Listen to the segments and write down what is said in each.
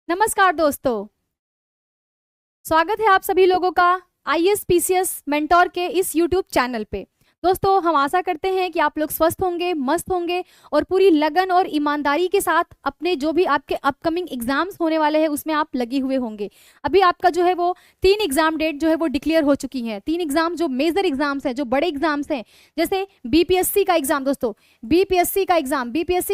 नमस्कार दोस्तों, स्वागत है आप सभी लोगों का आईएएस पीसीएस मेंटोर के इस यूट्यूब चैनल पे। दोस्तों, हम आशा करते हैं कि आप लोग स्वस्थ होंगे, मस्त होंगे और पूरी लगन और ईमानदारी के साथ अपने जो भी आपके अपकमिंग एग्जाम्स होने वाले हैं उसमें आप लगे हुए होंगे। अभी आपका जो है वो 3 एग्जाम डेट जो है वो डिक्लेयर हो चुकी हैं। 3 एग्जाम जो मेजर एग्जाम्स हैं, जो बड़े एग्जाम्स हैं, जैसे बीपीएससी का एग्जाम। दोस्तों, बीपीएससी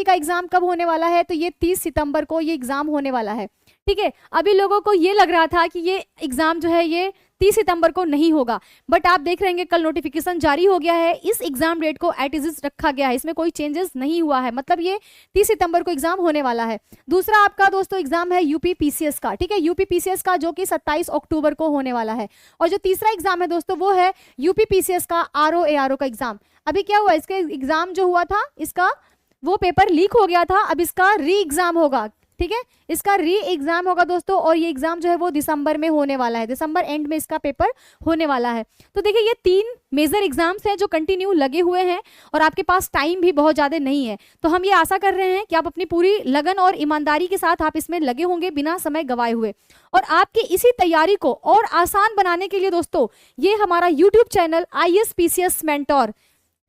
का एग्जाम कब होने वाला है? तो ये 30 सितंबर को ये एग्जाम होने वाला है। ठीक है, अभी लोगों को ये लग रहा था कि ये एग्जाम जो है ये 30 सितंबर को नहीं होगा, बट आप देख रहे हैं कल नोटिफिकेशन जारी हो गया है। इस एग्जाम डेट को एट इज रखा गया है, इसमें कोई चेंजेस नहीं हुआ है, मतलब ये 30 सितंबर को एग्जाम होने वाला है। दूसरा आपका दोस्तों एग्जाम है यूपी पीसीएस का। ठीक है, यूपी पीसीएस का जो कि 27 अक्टूबर को होने वाला है। और जो तीसरा एग्जाम है दोस्तों वो है यूपी पीसीएस का आरओ एआरओ का एग्जाम। अभी क्या हुआ, इसके एग्जाम जो हुआ था इसका वो पेपर लीक हो गया था, अब इसका री एग्जाम होगा। ठीक है, इसका री एग्जाम होगा दोस्तों, और ये एग्जाम जो है वो दिसंबर में होने वाला है, दिसंबर एंड में इसका पेपर होने वाला है। तो देखिए, ये 3 मेजर एग्जाम्स हैं जो कंटिन्यू लगे हुए हैं और आपके पास टाइम भी बहुत ज़्यादा नहीं है। तो हम ये आशा कर रहे हैं कि आप अपनी पूरी लगन और ईमानदारी के साथ आप इसमें लगे होंगे बिना समय गवाए हुए। और आपकी इसी तैयारी को और आसान बनाने के लिए दोस्तों ये हमारा YouTube channel IAS PCS mentor,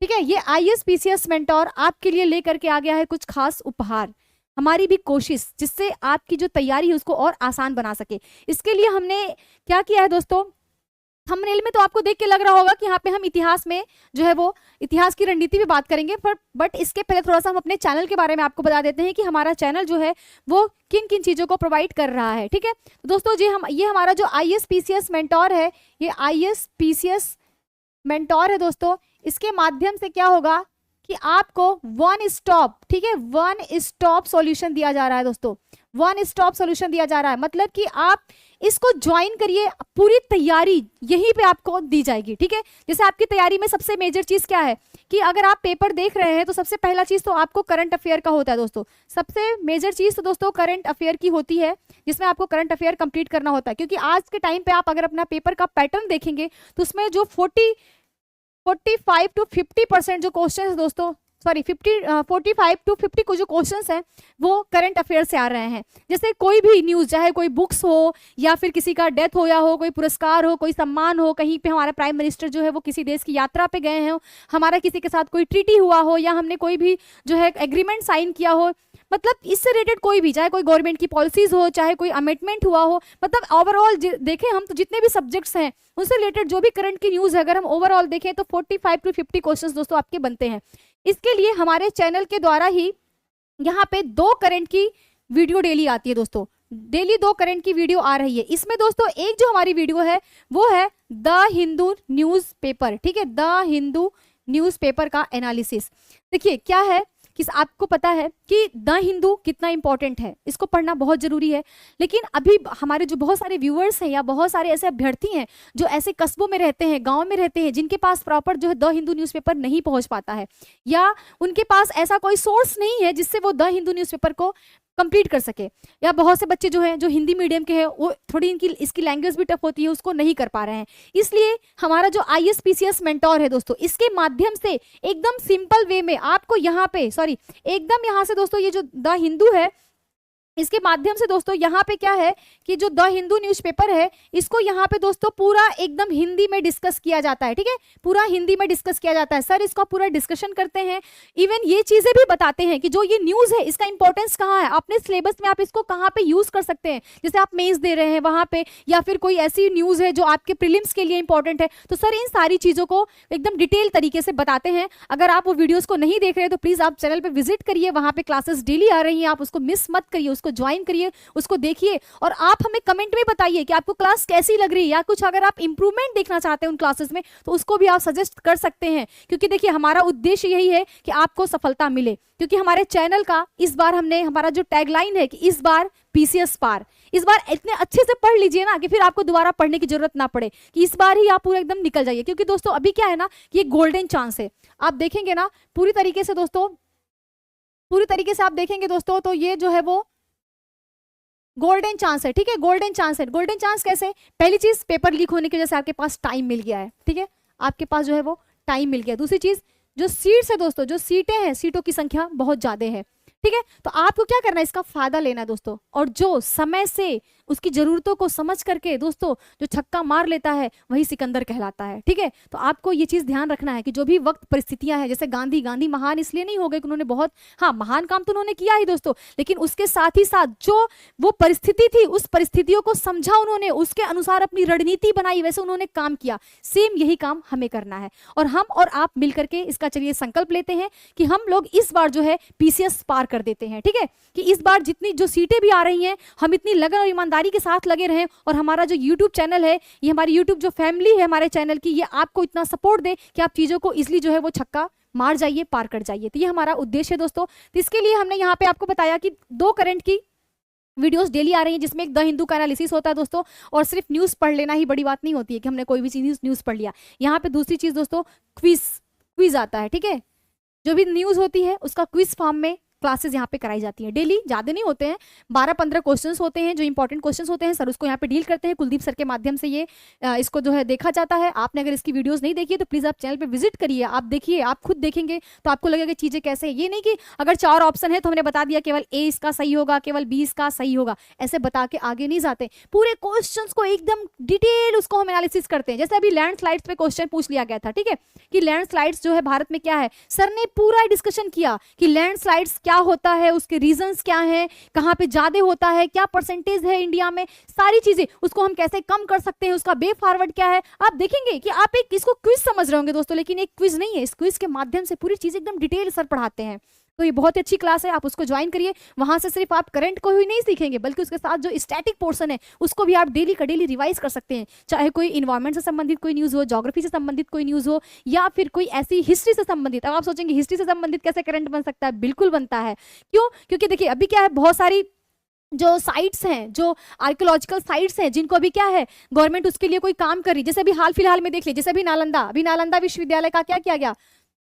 ठीक है, ये आईएएस पीसीएस मेंटोर आपके लिए लेकर के आ गया है कुछ खास उपहार। हमारी भी कोशिश जिससे आपकी जो तैयारी है उसको और आसान बना सके। इसके लिए हमने क्या किया है दोस्तों, थंबनेल में तो आपको देख के लग रहा होगा कि यहाँ पे हम इतिहास में जो है वो इतिहास की रणनीति भी बात करेंगे, बट इसके पहले थोड़ा सा हम अपने चैनल के बारे में आपको बता देते हैं कि हमारा चैनल जो है वो किन किन चीज़ों को प्रोवाइड कर रहा है। ठीक है, तो दोस्तों ये हमारा जो आईएएस पीसीएस मेंटोर है, ये आईएएस पीसीएस मेंटोर है दोस्तों। इसके माध्यम से क्या होगा कि आपको वन स्टॉप, ठीक है, वन स्टॉप सॉल्यूशन दिया जा रहा है दोस्तों, वन स्टॉप सॉल्यूशन दिया जा रहा है। मतलब कि आप इसको ज्वाइन करिए, पूरी तैयारी यहीं पे आपको दी जाएगी। ठीक है, जैसे आपकी तैयारी में सबसे मेजर चीज क्या है कि अगर आप पेपर देख रहे हैं तो सबसे पहला चीज तो आपको करंट अफेयर का होता है दोस्तों। सबसे मेजर चीज तो दोस्तों करंट अफेयर की होती है, जिसमें आपको करंट अफेयर कंप्लीट करना होता है। क्योंकि आज के टाइम पे आप अगर अपना पेपर का पैटर्न देखेंगे तो उसमें जो 45 to 50% जो क्वेश्चन है दोस्तों, सॉरी 45 to 50 को जो क्वेश्चंस हैं वो करंट अफेयर से आ रहे हैं। जैसे कोई भी न्यूज़, चाहे कोई बुक्स हो या फिर किसी का डेथ हो या हो, कोई पुरस्कार हो, कोई सम्मान हो, कहीं पे हमारा प्राइम मिनिस्टर जो है वो किसी देश की यात्रा पे गए हैं, हमारा किसी के साथ कोई ट्रीटी हुआ हो या हमने कोई भी जो है एग्रीमेंट साइन किया हो, मतलब इससे रिलेटेड कोई भी, चाहे कोई गवर्नमेंट की पॉलिसीज हो, चाहे कोई अमेंडमेंट हुआ हो, मतलब ओवरऑल देखें हम तो जितने भी सब्जेक्ट्स हैं उनसे रिलेटेड जो भी करंट की न्यूज़ है अगर हम ओवरऑल देखें तो 45 to 50 क्वेश्चंस दोस्तों आपके बनते हैं। इसके लिए हमारे चैनल के द्वारा ही यहाँ पे 2 करंट की वीडियो डेली आती है दोस्तों, डेली 2 करंट की वीडियो आ रही है। इसमें दोस्तों एक जो हमारी वीडियो है वो है द हिंदू न्यूज़पेपर। ठीक है, द हिंदू न्यूज़पेपर का एनालिसिस। देखिए क्या है कि आपको पता है कि द हिंदू कितना इंपॉर्टेंट है, इसको पढ़ना बहुत जरूरी है। लेकिन अभी हमारे जो बहुत सारे व्यूअर्स हैं या बहुत सारे ऐसे अभ्यर्थी हैं जो ऐसे कस्बों में रहते हैं, गांव में रहते हैं, जिनके पास प्रॉपर जो है द हिंदू न्यूज़पेपर नहीं पहुंच पाता है, या उनके पास ऐसा कोई सोर्स नहीं है जिससे वो द हिंदू न्यूज़पेपर को कंप्लीट कर सके, या बहुत से बच्चे जो हैं जो हिंदी मीडियम के हैं वो थोड़ी इसकी लैंग्वेज भी टफ होती है, उसको नहीं कर पा रहे हैं। इसलिए हमारा जो आईएएस पीसीएस मेंटोर है दोस्तों, इसके माध्यम से एकदम सिंपल वे में आपको यहाँ पे एकदम यहाँ से दोस्तों ये जो द हिंदू है इसके माध्यम से दोस्तों यहाँ पे क्या है कि जो द हिंदू न्यूज़पेपर है इसको यहाँ पे दोस्तों पूरा एकदम हिंदी में डिस्कस किया जाता है। ठीक है, पूरा हिंदी में डिस्कस किया जाता है। सर इसका पूरा डिस्कशन करते हैं, इवन ये चीजें भी बताते हैं कि जो ये न्यूज़ है इसका इंपॉर्टेंस कहाँ है, अपने सिलेबस में आप इसको कहाँ पे यूज कर सकते हैं। जैसे आप मेंस दे रहे हैं वहां पे, या फिर कोई ऐसी न्यूज़ है जो आपके प्रीलिम्स के लिए इंपॉर्टेंट है, तो सर इन सारी चीजों को एकदम डिटेल तरीके से बताते हैं। अगर आप वो वीडियोज को नहीं देख रहे तो प्लीज आप चैनल पर विजिट करिए, वहां पे क्लासेस डेली आ रही है, आप उसको मिस मत करिए, उसको ज्वाइन करिए, उसको देखिए और आप हमें कमेंट में बताइए कि आपको क्लास कैसी लग रही है, या कुछ अगर आप इंप्रूवमेंट देखना चाहते हैं उन क्लासेस में तो उसको भी आप सजेस्ट कर सकते हैं। क्योंकि देखिए हमारा उद्देश्य यही है कि आपको सफलता मिले, क्योंकि हमारे चैनल का इस बार हमारा जो टैगलाइन है कि इस बार पीसीएस पार, इस बार इतने अच्छे से पढ़ लीजिए ना कि फिर आपको दोबारा पढ़ने की जरूरत ना पड़े, कि इस बार ही आप पूरा एकदम निकल जाइए। क्योंकि दोस्तों अभी क्या है ना कि ये गोल्डन चांस है, आप देखेंगे ना पूरी तरीके से दोस्तों, पूरी तरीके से आप देखेंगे दोस्तों तो ये जो है वो गोल्डन चांस है। ठीक है, गोल्डन चांस है। गोल्डन चांस कैसे? पहली चीज पेपर लीक होने की वजह से आपके पास टाइम मिल गया है। ठीक है, आपके पास जो है वो टाइम मिल गया। दूसरी चीज जो सीट्स है दोस्तों, जो सीटें हैं, सीटों की संख्या बहुत ज्यादा है। ठीक है। तो आपको क्या करना है, इसका फायदा लेना है दोस्तों, और जो समय से उसकी जरूरतों को समझ करके दोस्तों जो छक्का मार लेता है वही सिकंदर कहलाता है। ठीक है, तो आपको ये चीज ध्यान रखना है कि जो भी वक्त परिस्थितियां हैं, जैसे गांधी महान इसलिए नहीं हो गए कि उन्होंने बहुत, हाँ महान काम तो उन्होंने किया ही दोस्तों, लेकिन उसके साथ ही साथ जो वो परिस्थिति थी उस परिस्थितियों को समझा उन्होंने, उसके अनुसार अपनी रणनीति बनाई, वैसे उन्होंने काम किया। सेम यही काम हमें करना है, और हम और आप मिलकर के इसका चलिए संकल्प लेते हैं कि हम लोग इस बार जो है पीसीएस पार कर देते हैं। ठीक है, कि इस बार जितनी जो सीटें भी आ रही हैं हम इतनी लगन और ईमानदारी के साथ लगे रहें, और हमारा जो यूट्यूब चैनल है, ये हमारी यूट्यूब जो फैमिली है हमारे चैनल की, ये आपको इतना सपोर्ट दे कि आप चीजों को इजिली जो है वो छक्का मार जाइए, पार कर जाइए। तो ये हमारा उद्देश्य है दोस्तों। तो इसके लिए हमने यहाँ पे आपको बताया कि 2 करंट की वीडियोस डेली आ रही हैं, जिसमें एक द हिंदू का एनालिसिस होता है दोस्तों, और सिर्फ न्यूज़ पढ़ लेना ही बड़ी बात नहीं होती है कि हमने कोई भी चीज न्यूज़ पढ़ लिया। यहाँ पे दूसरी चीज दोस्तों क्विज आता है। ठीक है, जो भी न्यूज़ होती है उसका क्विज फॉर्म में क्लासेस यहाँ पे कराई जाती हैं डेली, ज़्यादा नहीं होते हैं, 12-15 क्वेश्चंस होते हैं जो इंपॉर्टेंट क्वेश्चंस होते हैं, सर उसको यहाँ पे डील करते हैं, कुलदीप सर के माध्यम से ये इसको जो है देखा जाता है। आपने अगर इसकी वीडियोस नहीं देखी है तो प्लीज़ आप चैनल पे विजिट करिए, आप देखिए, आप खुद देखेंगे तो आपको लगेगा चीज़ें कैसे है। ये नहीं कि अगर 4 ऑप्शन है तो हमने बता दिया केवल ए इसका सही होगा, केवल बी इसका सही होगा, ऐसे बता के आगे नहीं जाते, पूरे क्वेश्चन को एकदम डिटेल उसको हम एनालिसिस करते हैं। जैसे अभी लैंडस्लाइड्स पे क्वेश्चन पूछ लिया गया था, ठीक है, कि लैंडस्लाइड्स जो है भारत में क्या है, सर ने पूरा डिस्कशन किया कि लैंडस्लाइड्स क्या होता है, उसके रीजंस क्या हैं, कहाँ पे ज्यादा होता है, क्या परसेंटेज है इंडिया में, सारी चीजें, उसको हम कैसे कम कर सकते हैं, उसका वे फॉरवर्ड क्या है। आप देखेंगे कि आप एक इसको क्विज समझ रहे होंगे दोस्तों, लेकिन एक क्विज नहीं है, इस क्विज के माध्यम से पूरी चीज एकदम डिटेल सर पढ़ाते हैं। तो ये बहुत ही अच्छी क्लास है, आप उसको ज्वाइन करिए। वहां से सिर्फ आप करंट को ही नहीं सीखेंगे बल्कि उसके साथ जो स्टैटिक पोर्शन है उसको भी आप डेली का डेली रिवाइज कर सकते हैं, चाहे कोई इन्वायरमेंट से संबंधित कोई न्यूज़ हो, ज्योग्राफी से संबंधित कोई न्यूज़ हो, या फिर कोई ऐसी हिस्ट्री से संबंधित। अब आप सोचेंगे हिस्ट्री से संबंधित कैसे करंट बन सकता है, बिल्कुल बनता है। क्यों? क्योंकि देखिए अभी क्या है, बहुत सारी जो साइट्स हैं, जो आर्कियोलॉजिकल साइट्स हैं, जिनको अभी क्या है गवर्नमेंट उसके लिए कोई काम कर रही, जैसे अभी हाल फिलहाल में देख लीजिए, जैसे अभी नालंदा विश्वविद्यालय का क्या किया गया,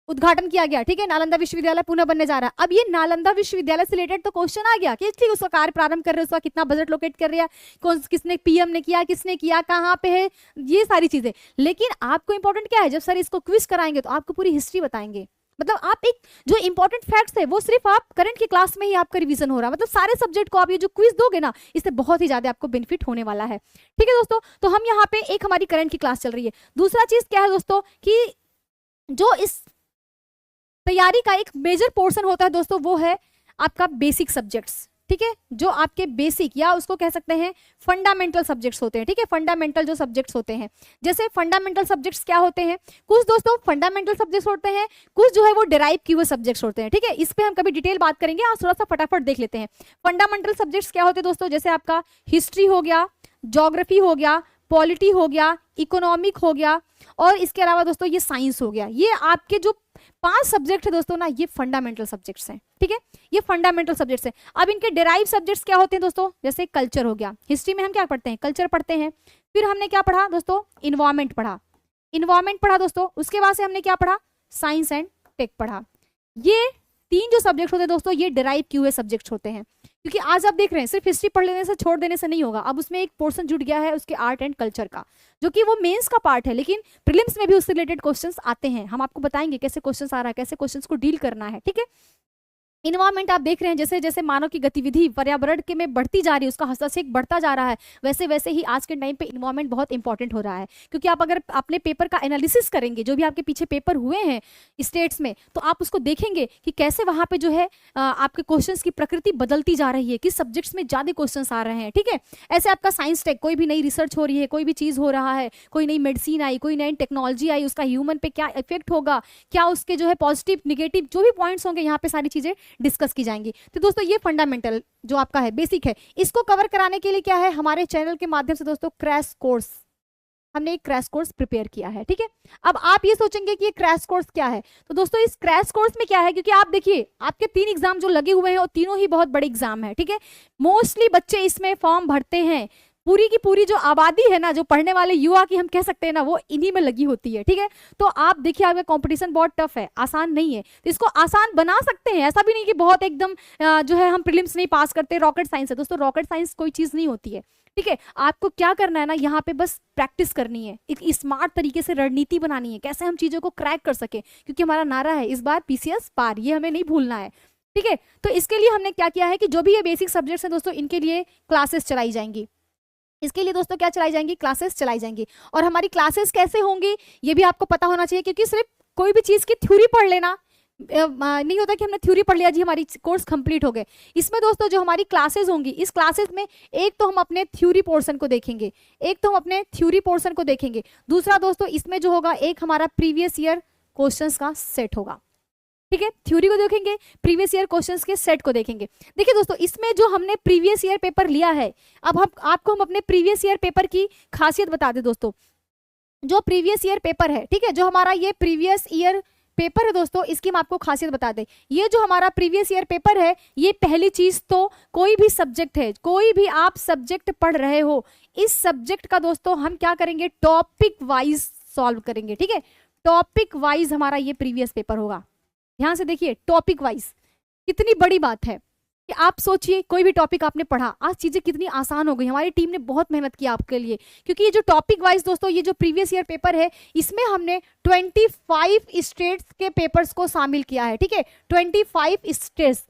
उद्घाटन किया गया। ठीक है, नालंदा विश्वविद्यालय पुनः बनने जा रहा है। अब ये नालंदा विश्वविद्यालय से रिलेटेड तो क्वेश्चन आ गया कि ठीक उसका कार्य प्रारंभ कर रहे हैं, उसका कितना बजट लोकेट कर रहा है, कौन किसने पीएम ने किया, किसने किया, कहाँ पे है, ये सारी चीजें। लेकिन आपको इंपॉर्टेंट क्या है, जब सर इसको क्विज कराएंगे तो आपको पूरी हिस्ट्री बताएंगे, मतलब आप एक जो इंपॉर्टेंट फैक्ट्स है वो सिर्फ आप करंट की क्लास में ही आपका रिवीजन हो रहा है, मतलब सारे सब्जेक्ट को आप ये जो क्विज दोगे ना, इससे बहुत ही ज्यादा आपको बेनिफिट होने वाला है। ठीक है दोस्तों, तो हम यहाँ पे एक हमारी करंट की क्लास चल रही है। दूसरा चीज क्या है दोस्तों कि जो इस तैयारी का एक मेजर पोर्शन होता है दोस्तों, वो है आपका बेसिक सब्जेक्ट्स। ठीक है, जो आपके बेसिक या उसको कह सकते हैं फंडामेंटल सब्जेक्ट्स होते हैं। ठीक है, फंडामेंटल जो सब्जेक्ट्स होते हैं, जैसे फंडामेंटल सब्जेक्ट्स क्या होते हैं, कुछ दोस्तों फंडामेंटल सब्जेक्ट्स होते हैं, कुछ जो है वो डिराइव किए हुए सब्जेक्ट्स होते हैं। ठीक है, इस पे हम कभी डिटेल बात करेंगे, आज थोड़ा सा फटाफट देख लेते हैं। फंडामेंटल सब्जेक्ट्स क्या होते हैं दोस्तों, जैसे आपका हिस्ट्री हो गया, ज्योग्राफी हो गया, पॉलिटी हो गया, इकोनॉमिक हो गया, और इसके अलावा दोस्तों ये साइंस हो गया। ये आपके जो 5 सब्जेक्ट है दोस्तों ना, ये फंडामेंटल सब्जेक्ट्स हैं। ठीक है, ये फंडामेंटल सब्जेक्ट्स हैं। अब इनके डेराइव सब्जेक्ट्स क्या होते हैं दोस्तों, जैसे कल्चर हो गया, हिस्ट्री में हम क्या पढ़ते हैं, कल्चर पढ़ते हैं। फिर हमने क्या पढ़ा दोस्तों, इन्वायरमेंट पढ़ा दोस्तों। उसके बाद से हमने क्या पढ़ा, साइंस एंड टेक पढ़ा। ये 3 जो सब्जेक्ट होते हैं दोस्तों, ये डेराइव किए हुए सब्जेक्ट होते हैं। क्योंकि आज आप देख रहे हैं सिर्फ हिस्ट्री पढ़ लेने से, छोड़ देने से नहीं होगा, अब उसमें एक पोर्शन जुड़ गया है उसके आर्ट एंड कल्चर का, जो कि वो मेंस का पार्ट है, लेकिन प्रीलिम्स में भी उससे रिलेटेड क्वेश्चंस आते हैं। हम आपको बताएंगे कैसे क्वेश्चंस आ रहा है, कैसे क्वेश्चंस को डील करना है। ठीक है, इन्वायरमेंट आप देख रहे हैं, जैसे जैसे मानव की गतिविधि पर्यावरण के में बढ़ती जा रही है, उसका हस्तक्षेप बढ़ता जा रहा है, वैसे वैसे ही आज के टाइम पे इन्वायरमेंट बहुत इंपॉर्टेंट हो रहा है। क्योंकि आप अगर अपने पेपर का एनालिसिस करेंगे, जो भी आपके पीछे पेपर हुए हैं स्टेट्स में, तो आप उसको देखेंगे कि कैसे वहां पे जो है आपके क्वेश्चंस की प्रकृति बदलती जा रही है, किस सब्जेक्ट्स में ज्यादा क्वेश्चंस आ रहे हैं। ठीक है, ऐसे आपका साइंस टेक, कोई भी नई रिसर्च हो रही है, कोई भी चीज हो रहा है, कोई नई मेडिसिन आई, कोई नई टेक्नोलॉजी आई, उसका ह्यूमन पे क्या इफेक्ट होगा, क्या उसके जो है पॉजिटिव निगेटिव जो भी पॉइंट्स होंगे, यहाँ पे सारी चीजें डिस्कस की जाएंगी। तो दोस्तों ये फंडामेंटल जो आपका है, बेसिक है, इसको कवर कराने के लिए क्या है, हमारे चैनल के माध्यम से दोस्तों क्रैश कोर्स, हमने एक क्रैश कोर्स प्रिपेयर किया है। ठीक है, अब आप ये सोचेंगे कि ये क्रैश कोर्स क्या है, तो दोस्तों इस क्रैश कोर्स में क्या है, क्योंकि आप देखिए आपके 3 एग्जाम जो लगे हुए हैं और तीनों ही बहुत बड़े एग्जाम है। ठीक है, मोस्टली बच्चे इसमें फॉर्म भरते हैं, पूरी की पूरी जो आबादी है ना, जो पढ़ने वाले युवा की हम कह सकते हैं ना, वो इन्हीं में लगी होती है। ठीक है, तो आप देखिए आपका कंपटीशन बहुत टफ है, आसान नहीं है, तो इसको आसान बना सकते हैं। ऐसा भी नहीं कि बहुत एकदम जो है हम प्रीलिम्स नहीं पास करते, रॉकेट साइंस है दोस्तों, रॉकेट साइंस कोई चीज नहीं होती है। ठीक है, आपको क्या करना है ना, यहाँ पे बस प्रैक्टिस करनी है, एक स्मार्ट तरीके से रणनीति बनानी है, कैसे हम चीजों को क्रैक कर सके, क्योंकि हमारा नारा है इस बार पीसीएस पार, ये हमें नहीं भूलना है। ठीक है। तो इसके लिए हमने क्या किया है कि जो भी ये बेसिक सब्जेक्ट्स हैं दोस्तों, इनके लिए क्लासेस चलाई जाएंगी। इसके लिए दोस्तों क्या चलाई जाएंगी, क्लासेस चलाई जाएंगी। और हमारी क्लासेस कैसे होंगी ये भी आपको पता होना चाहिए, क्योंकि सिर्फ कोई भी चीज़ की थ्योरी पढ़ लेना नहीं होता कि हमने थ्योरी पढ़ लिया जी हमारी कोर्स कंप्लीट हो गए। इसमें दोस्तों जो हमारी क्लासेस होंगी, इस क्लासेस में एक तो हम अपने थ्योरी पोर्शन को देखेंगे, दूसरा दोस्तों इसमें जो होगा एक हमारा प्रीवियस ईयर क्वेश्चंस का सेट होगा। ठीक है, थ्योरी को देखेंगे, प्रीवियस ईयर क्वेश्चंस के सेट को देखेंगे। देखिए दोस्तों, इसमें जो हमने प्रीवियस ईयर पेपर लिया है, अब आपको हम अपने प्रीवियस ईयर पेपर की खासियत बता दें दोस्तों। जो प्रीवियस ईयर पेपर है, ठीक है, जो हमारा ये प्रीवियस ईयर पेपर है दोस्तों, इसकी हम आपको खासियत बता दें। ये जो हमारा प्रीवियस ईयर पेपर है, ये पहली चीज तो कोई भी सब्जेक्ट है, कोई भी आप सब्जेक्ट पढ़ रहे हो, इस सब्जेक्ट का दोस्तों हम क्या करेंगे, टॉपिक वाइज सॉल्व करेंगे। ठीक है, टॉपिक वाइज हमारा ये प्रीवियस पेपर होगा। ध्यान से देखिए, टॉपिक वाइज कितनी बड़ी बात है कि आप सोचिए कोई भी टॉपिक आपने पढ़ा, आज चीजें कितनी आसान हो गई। हमारी टीम ने बहुत मेहनत की आपके लिए, क्योंकि ये जो टॉपिक वाइज दोस्तों, ये जो प्रीवियस ईयर पेपर है, इसमें हमने 25 स्टेट्स के पेपर्स को शामिल किया है। ठीक है, 25 स्टेट्स,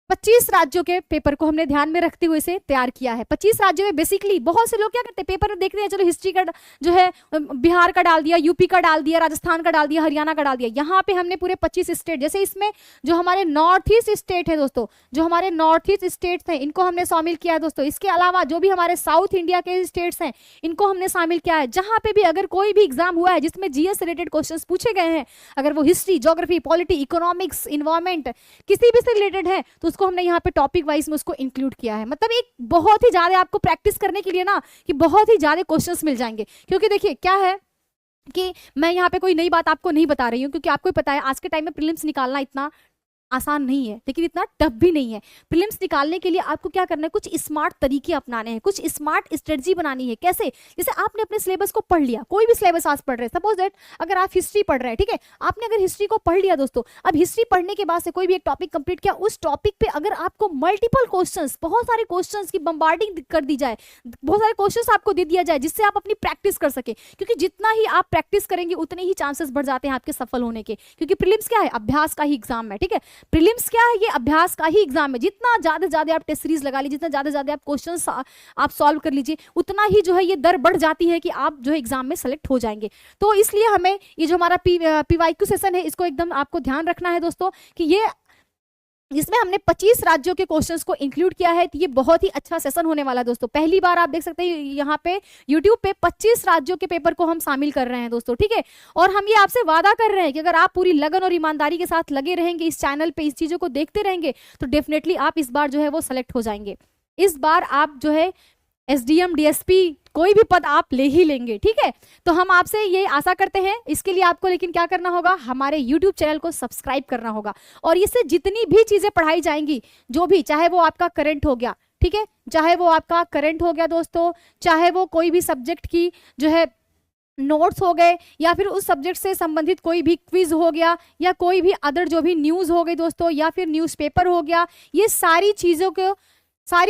25 राज्यों के पेपर को हमने ध्यान में रखते हुए इसे तैयार किया है। 25 राज्यों में बेसिकली बहुत से लोग क्या करते हैं, पेपर में देखते हैं, चलो हिस्ट्री का जो है बिहार का डाल दिया, यूपी का डाल दिया, राजस्थान का डाल दिया, हरियाणा का डाल दिया। यहाँ पे हमने पूरे 25 स्टेट, जैसे इसमें जो हमारे नॉर्थ ईस्ट स्टेट है दोस्तों, जो हमारे नॉर्थ ईस्ट स्टेट्स हैं, इनको हमने शामिल किया है दोस्तों। इसके अलावा जो भी हमारे साउथ इंडिया के स्टेट्स हैं, इनको हमने शामिल किया है। जहाँ पे भी अगर कोई भी एग्जाम हुआ है जिसमें जीएस रिलेटेड क्वेश्चन पूछे गए हैं, अगर वो history, geography, polity, economics, environment, किसी भी से रिलेटेड है, तो उसको हमने यहाँ पे टॉपिक वाइज में उसको इंक्लूड किया है। मतलब एक बहुत ही ज्यादा आपको प्रैक्टिस करने के लिए ना, कि बहुत ही ज्यादा क्वेश्चंस मिल जाएंगे। क्योंकि देखिए क्या है कि मैं यहाँ पे कोई नई बात आपको नहीं बता रही हूँ, क्योंकि आपको पता है आज के टाइम में प्रीलिम्स निकालना इतना आसान नहीं है, लेकिन इतना टफ भी नहीं है। प्रीलिम्स निकालने के लिए आपको क्या करना है, कुछ स्मार्ट तरीके अपनाने हैं, कुछ स्मार्ट स्ट्रेटजी बनानी है। कैसे? जैसे आपने अपने सिलेबस को पढ़ लिया, कोई भी सिलेबस आज पढ़ रहे हैं, सपोज दैट अगर आप हिस्ट्री पढ़ रहे हैं, ठीक है, आपने अगर हिस्ट्री को पढ़ लिया दोस्तों, अब हिस्ट्री पढ़ने के बाद से कोई भी एक टॉपिक कंप्लीट किया, उस टॉपिक पे अगर आपको मल्टीपल क्वेश्चंस, बहुत सारे क्वेश्चंस की बम्बार्डिंग कर दी जाए, बहुत सारे क्वेश्चंस आपको दे दिया जाए, जिससे आप अपनी प्रैक्टिस कर सके, क्योंकि जितना ही आप प्रैक्टिस करेंगे उतने ही चांसेस बढ़ जाते हैं आपके सफल होने के। क्योंकि प्रीलिम्स क्या है, अभ्यास का ही एग्जाम है। ठीक है, प्रीलिम्स क्या है, ये अभ्यास का ही एग्जाम है। जितना ज्यादा ज्यादा आप टेस्ट सीरीज लगा लीजिए, जितना ज्यादा ज्यादा आप क्वेश्चंस आप सॉल्व कर लीजिए, उतना ही जो है ये दर बढ़ जाती है कि आप जो है एग्जाम में सेलेक्ट हो जाएंगे। तो इसलिए हमें ये जो हमारा पीवाईक्यू सेशन है, इसको एकदम आपको ध्यान रखना है दोस्तों, कि ये जिसमें हमने 25 राज्यों के क्वेश्चंस को इंक्लूड किया है। तो ये बहुत ही अच्छा सेशन होने वाला है दोस्तों। पहली बार आप देख सकते हैं यहाँ पे यूट्यूब पे 25 राज्यों के पेपर को हम शामिल कर रहे हैं दोस्तों। ठीक है, और हम ये आपसे वादा कर रहे हैं कि अगर आप पूरी लगन और ईमानदारी के साथ लगे रहेंगे इस चैनल पे, इस चीजों को देखते रहेंगे, तो डेफिनेटली आप इस बार जो है वो सेलेक्ट हो जाएंगे। इस बार आप जो है एसडीएम, डीएसपी, कोई भी पद आप ले ही लेंगे। ठीक है, तो हम आपसे ये आशा करते हैं। इसके लिए आपको लेकिन क्या करना होगा, हमारे यूट्यूब चैनल को सब्सक्राइब करना होगा, और इससे जितनी भी चीजें पढ़ाई जाएंगी, जो भी, चाहे वो आपका करंट हो गया, ठीक है, चाहे वो आपका करंट हो गया दोस्तों, चाहे वो कोई भी सब्जेक्ट की जो है नोट्स हो गए, या फिर उस सब्जेक्ट से संबंधित कोई भी क्विज हो गया, या कोई भी अदर जो भी न्यूज़ हो गई दोस्तों, या फिर न्यूज़पेपर हो गया, ये सारी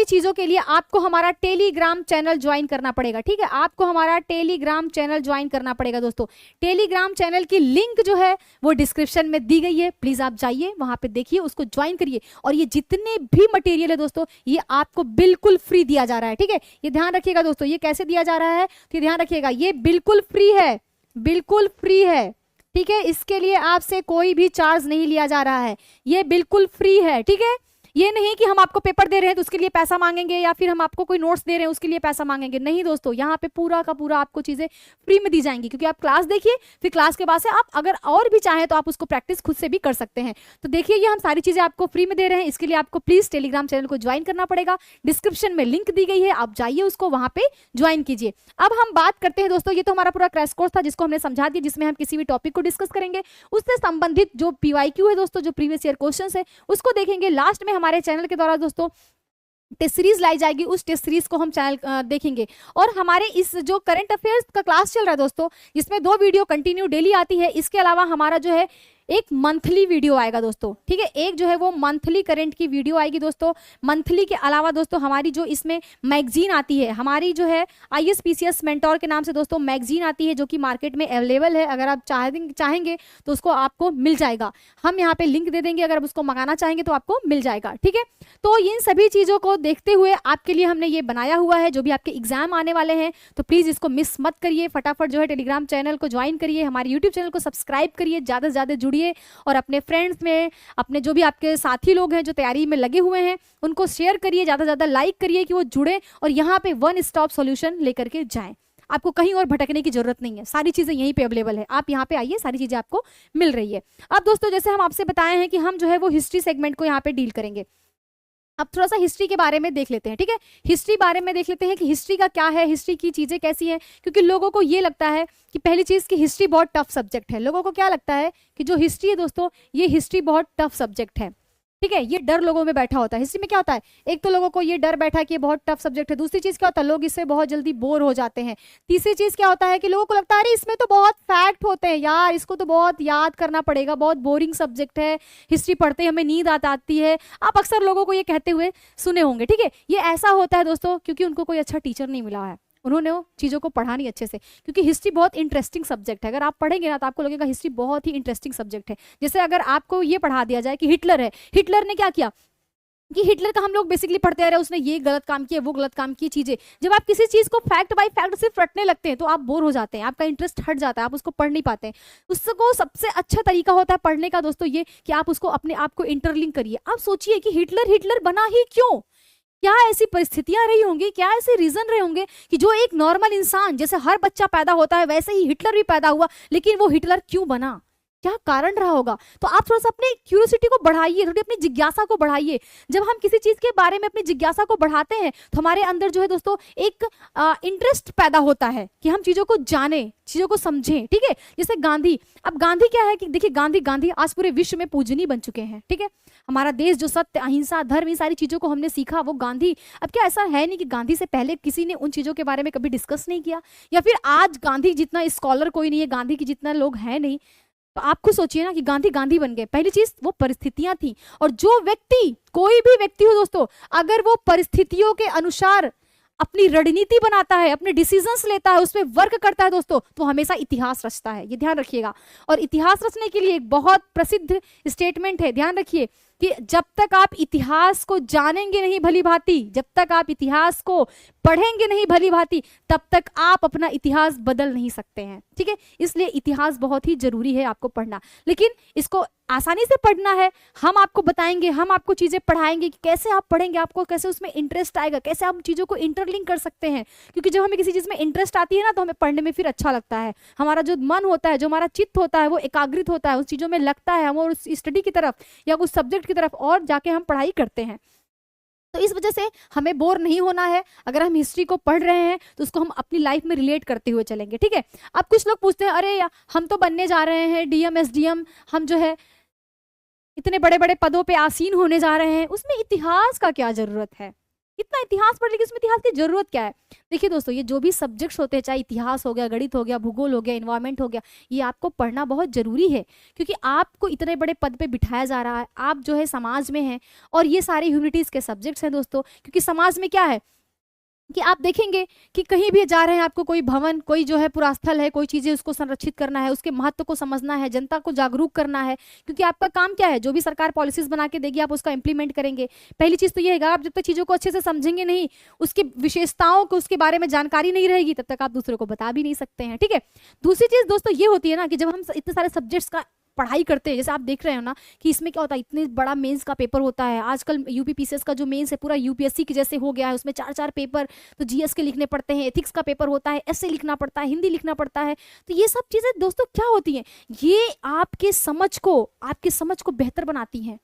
चीज़ों के लिए आपको हमारा टेलीग्राम चैनल ज्वाइन करना पड़ेगा। ठीक है, आपको हमारा टेलीग्राम चैनल ज्वाइन करना पड़ेगा दोस्तों। टेलीग्राम चैनल की लिंक जो है वो डिस्क्रिप्शन में दी गई है, प्लीज़ आप जाइए वहाँ पे देखिए, उसको ज्वाइन करिए। और ये जितने भी मटेरियल है दोस्तों, ये आपको बिल्कुल फ्री दिया जा रहा है। ठीक है, ये ध्यान रखिएगा दोस्तों, ये कैसे दिया जा रहा है, तो ध्यान रखिएगा, ये बिल्कुल फ्री है, बिल्कुल फ्री है। ठीक है, इसके लिए आपसे कोई भी चार्ज नहीं लिया जा रहा है, ये बिल्कुल फ्री है। ठीक है, ये नहीं कि हम आपको पेपर दे रहे हैं तो उसके लिए पैसा मांगेंगे, या फिर हम आपको कोई नोट्स दे रहे हैं उसके लिए पैसा मांगेंगे। नहीं दोस्तों, यहाँ पे पूरा का पूरा आपको चीजें फ्री में दी जाएंगी, क्योंकि आप क्लास देखिए, फिर क्लास के बाद से आप अगर और भी चाहें तो आप उसको प्रैक्टिस खुद से भी कर सकते हैं। तो देखिए, ये हम सारी चीजें आपको फ्री में दे रहे हैं। इसके लिए आपको प्लीज टेलीग्राम चैनल को ज्वाइन करना पड़ेगा। डिस्क्रिप्शन में लिंक दी गई है, आप जाइए उसको वहां पे ज्वाइन कीजिए। अब हम बात करते हैं दोस्तों, ये तो हमारा पूरा क्रैश कोर्स था जिसको हमने समझा दिया, जिसमें हम किसी भी टॉपिक को डिस्कस करेंगे, उससे संबंधित जो पीवाईक्यू है दोस्तों, जो प्रीवियस ईयर क्वेश्चन है, उसको देखेंगे। लास्ट में हमारे चैनल के द्वारा दोस्तों टेस्ट सीरीज लाई जाएगी, उस टेस्ट सीरीज को हम चैनल देखेंगे। और हमारे इस जो करंट अफेयर्स का क्लास चल रहा है दोस्तों, जिसमें 2 वीडियो कंटिन्यू डेली आती है, इसके अलावा हमारा जो है एक मंथली वीडियो आएगा दोस्तों, ठीक है, एक जो है वो मंथली करंट की वीडियो आएगी दोस्तों। मंथली के अलावा दोस्तों हमारी जो इसमें मैगजीन आती है, हमारी जो है ISPCS मेंटोर के नाम से दोस्तों मैगजीन आती है, जो कि मार्केट में अवेलेबल है। अगर आप चाहेंगे तो उसको आपको मिल जाएगा, हम यहाँ पे लिंक दे देंगे, अगर आप उसको मंगाना चाहेंगे तो आपको मिल जाएगा, ठीक है। तो इन सभी चीज़ों को देखते हुए आपके लिए हमने ये बनाया हुआ है, जो भी आपके एग्जाम आने वाले हैं तो प्लीज़ इसको मिस मत करिए, फटाफट जो है टेलीग्राम चैनल को ज्वाइन करिए, हमारे यूट्यूब चैनल को सब्सक्राइब करिए, ज़्यादा से ज़्यादा जुड़िए और अपने फ्रेंड्स में, अपने जो भी आपके साथी लोग हैं जो तैयारी में लगे हुए हैं उनको शेयर करिए, ज़्यादा से ज़्यादा लाइक करिए कि वो जुड़े और यहाँ पे वन स्टॉप सॉल्यूशन लेकर के जाएं। आपको कहीं और भटकने की जरूरत नहीं है, सारी चीज़ें यहीं पे अवेलेबल है, आप यहाँ पे आइए, सारी चीज़ें आपको मिल रही है। अब दोस्तों जैसे हम आपसे बताए हैं कि हम जो है वो हिस्ट्री सेगमेंट को यहाँ पे डील करेंगे। अब थोड़ा सा हिस्ट्री के बारे में देख लेते हैं, ठीक है। हिस्ट्री बारे में देख लेते हैं कि हिस्ट्री का क्या है, हिस्ट्री की चीज़ें कैसी हैं, क्योंकि लोगों को ये लगता है कि पहली चीज़ कि हिस्ट्री बहुत टफ सब्जेक्ट है। लोगों को क्या लगता है कि जो हिस्ट्री है दोस्तों, ये हिस्ट्री बहुत टफ सब्जेक्ट है, ठीक है। ये डर लोगों में बैठा होता है। हिस्ट्री में क्या होता है, एक तो लोगों को ये डर बैठा है कि ये बहुत टफ सब्जेक्ट है, दूसरी चीज़ क्या होता है, लोग इससे बहुत जल्दी बोर हो जाते हैं, तीसरी चीज़ क्या होता है कि लोगों को लगता है अरे इसमें तो बहुत फैक्ट होते हैं यार, इसको तो बहुत याद करना पड़ेगा, बहुत बोरिंग सब्जेक्ट है, हिस्ट्री पढ़ते हमें नींद आती है। आप अक्सर लोगों को ये कहते हुए सुने होंगे, ठीक है। ये ऐसा होता है दोस्तों क्योंकि उनको कोई अच्छा टीचर नहीं मिला है, उन्होंने वो चीज़ों को पढ़ा नहीं अच्छे से, क्योंकि हिस्ट्री बहुत इंटरेस्टिंग सब्जेक्ट है। अगर आप पढ़ेंगे ना तो आपको लगेगा हिस्ट्री बहुत ही इंटरेस्टिंग सब्जेक्ट है। जैसे अगर आपको ये पढ़ा दिया जाए कि हिटलर है, हिटलर ने क्या किया, कि हिटलर का हम लोग बेसिकली पढ़ते आ रहे हैं, उसने ये गलत काम किया, वो गलत काम किए, चीजें जब आप किसी चीज को फैक्ट बाय फैक्ट सिर्फ रटने लगते हैं तो आप बोर हो जाते हैं, आपका इंटरेस्ट हट जाता है, आप उसको पढ़ नहीं पाते हैं। उसको सबसे अच्छा तरीका होता है पढ़ने का दोस्तों ये कि आप उसको अपने आप को इंटरलिंक करिए। आप सोचिए कि हिटलर बना ही क्यों, क्या ऐसी परिस्थितियां रही होंगी, क्या ऐसे रीजन रहे होंगे कि जो एक नॉर्मल इंसान, जैसे हर बच्चा पैदा होता है वैसे ही हिटलर भी पैदा हुआ, लेकिन वो हिटलर क्यों बना, क्या कारण रहा होगा। तो आप थोड़ा सा अपनी क्यूरियोसिटी को बढ़ाइए, थोड़ी अपनी जिज्ञासा को बढ़ाइए। जब हम किसी चीज के बारे में अपनी जिज्ञासा को बढ़ाते हैं तो हमारे अंदर जो है दोस्तों एक इंटरेस्ट पैदा होता है कि हम चीजों को जाने, चीजों को समझें, ठीक है। जैसे गांधी, अब गांधी क्या है कि देखिए गांधी आज पूरे विश्व में पूजनीय बन चुके हैं, ठीक है। हमारा देश जो सत्य, अहिंसा, धर्म, ये सारी चीजों को हमने सीखा वो गांधी। अब क्या ऐसा है नहीं कि गांधी से पहले किसी ने उन चीजों के बारे में कभी डिस्कस नहीं किया, या फिर आज गांधी जितना स्कॉलर कोई नहीं है, गांधी की जितना लोग हैं नहीं। तो आप खुद सोचिए ना कि गांधी बन गए, पहली चीज वो परिस्थितियां थी, और जो व्यक्ति, कोई भी व्यक्ति हो दोस्तों, अगर वो परिस्थितियों के अनुसार अपनी रणनीति बनाता है, अपने डिसीजंस लेता है, उसमें वर्क करता है दोस्तों, तो हमेशा इतिहास रचता है, ये ध्यान रखिएगा। और इतिहास रचने के लिए एक बहुत प्रसिद्ध स्टेटमेंट है, ध्यान रखिए कि जब तक आप इतिहास को जानेंगे नहीं भली भांति, जब तक आप इतिहास को पढ़ेंगे नहीं भली भांति, तब तक आप अपना इतिहास बदल नहीं सकते हैं, ठीक है। इसलिए इतिहास बहुत ही जरूरी है आपको पढ़ना, लेकिन इसको आसानी से पढ़ना है, हम आपको बताएंगे, हम आपको चीजें पढ़ाएंगे कि कैसे आप पढ़ेंगे, आपको कैसे उसमें इंटरेस्ट आएगा, कैसे आप चीजों को इंटरलिंक कर सकते हैं। क्योंकि जब हमें किसी चीज में इंटरेस्ट आती है ना तो हमें पढ़ने में फिर अच्छा लगता है, हमारा जो मन होता है, जो हमारा चित्त होता है वो एकाग्रित होता है, उस चीजों में लगता है, हम और उस स्टडी की तरफ या उस सब्जेक्ट की तरफ और जाके हम पढ़ाई करते हैं। तो इस वजह से हमें बोर नहीं होना है। अगर हम हिस्ट्री को पढ़ रहे हैं तो उसको हम अपनी लाइफ में रिलेट करते हुए चलेंगे, ठीक है। अब कुछ लोग पूछते हैं अरे यार हम तो बनने जा रहे हैं डीएम एसडीएम, हम जो है इतने बड़े बड़े पदों पे आसीन होने जा रहे हैं, उसमें इतिहास का क्या जरूरत है, इतना इतिहास पढ़ लेकिन उसमें इतिहास की जरूरत क्या है। देखिए दोस्तों, ये जो भी सब्जेक्ट्स होते हैं, चाहे इतिहास हो गया, गणित हो गया, भूगोल हो गया, एनवायरमेंट हो गया, ये आपको पढ़ना बहुत जरूरी है, क्योंकि आपको इतने बड़े पद पे बिठाया जा रहा है, आप जो है समाज में हैं, और ये सारे ह्यूमैनिटीज के सब्जेक्ट्स हैं दोस्तों। क्योंकि समाज में क्या है कि आप देखेंगे कि कहीं भी जा रहे हैं, आपको कोई भवन, कोई जो है पुरास्थल है, कोई चीज़ें उसको संरक्षित करना है, उसके महत्व को समझना है, जनता को जागरूक करना है। क्योंकि आपका काम क्या है, जो भी सरकार पॉलिसीज बना के देगी आप उसका इंप्लीमेंट करेंगे। पहली चीज़ तो ये है, आप जब तक चीज़ों को अच्छे से समझेंगे नहीं, उसकी विशेषताओं को, उसके बारे में जानकारी नहीं रहेगी, तब तक आप दूसरों को बता भी नहीं सकते हैं, ठीक है। दूसरी चीज़ दोस्तों ये होती है ना कि जब हम इतने सारे सब्जेक्ट्स का पढ़ाई करते हैं, जैसे आप देख रहे हो ना कि इसमें क्या होता है, इतने बड़ा मेंस का पेपर होता है। आजकल यूपीपीसीएस का जो मेंस है पूरा यूपीएससी के जैसे हो गया है, उसमें 4-4 पेपर, तो जीएस के लिखने पड़ते हैं, एथिक्स का पेपर होता है, एसए लिखना पड़ता है, हिंदी लिखना पड़ता है। तो ये सब चीज़ें दोस्तों क्या होती हैं, ये आपके समझ को बेहतर बनाती हैं।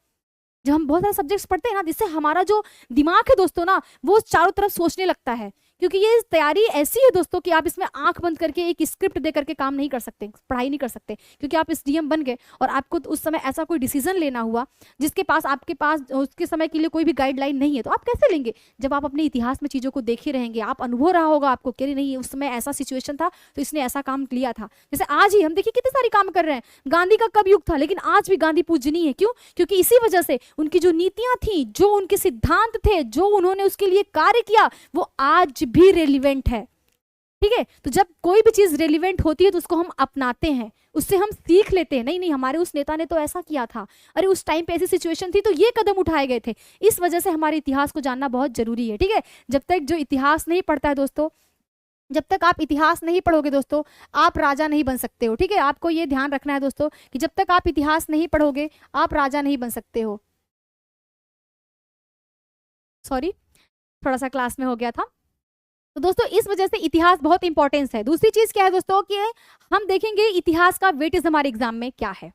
जब हम बहुत सारे सब्जेक्ट्स पढ़ते हैं ना, जिससे हमारा जो दिमाग है दोस्तों ना, वो चारों तरफ सोचने लगता है क्योंकि ये तैयारी ऐसी है दोस्तों कि आप इसमें आंख बंद करके एक स्क्रिप्ट दे करके काम नहीं कर सकते, पढ़ाई नहीं कर सकते, क्योंकि आप एसडीएम बन गए और आपको उस समय ऐसा कोई डिसीजन लेना हुआ जिसके पास आपके पास उसके समय के लिए कोई भी गाइडलाइन नहीं है, तो आप कैसे लेंगे? जब आप अपने इतिहास में चीज़ों को देखे रहेंगे, आप अनुभव रहा होगा आपको कि नहीं उस समय ऐसा सिचुएशन था तो इसने ऐसा काम लिया था। जैसे आज ही हम देखिए कितने सारे काम कर रहे हैं। गांधी का कब युग था, लेकिन आज भी गांधी पूजनीय है। क्यों? क्योंकि इसी वजह से उनकी जो नीतियां थी, जो उनके सिद्धांत थे, जो उन्होंने उसके लिए कार्य किया, वो आज भी रेलिवेंट है। ठीक है, तो जब कोई भी चीज रेलिवेंट होती है तो उसको हम अपनाते हैं, उससे हम सीख लेते हैं। नहीं नहीं, हमारे उस नेता ने तो ऐसा किया था, अरे उस टाइम पे ऐसी सिचुएशन थी तो ये कदम उठाए गए थे। इस वजह से हमारे इतिहास को जानना बहुत जरूरी है। ठीक है, जब तक जो इतिहास नहीं पढ़ता है दोस्तों, जब तक आप इतिहास नहीं पढ़ोगे दोस्तों, आप राजा नहीं बन सकते हो। ठीक है, आपको ये ध्यान रखना है दोस्तों कि जब तक आप इतिहास नहीं पढ़ोगे आप राजा नहीं बन सकते हो। सॉरी, थोड़ा सा क्लास में हो गया था। तो दोस्तों इस वजह से इतिहास बहुत इंपॉर्टेंस है। दूसरी चीज क्या है दोस्तों कि हम देखेंगे इतिहास का वेटेज हमारे एग्जाम में क्या है।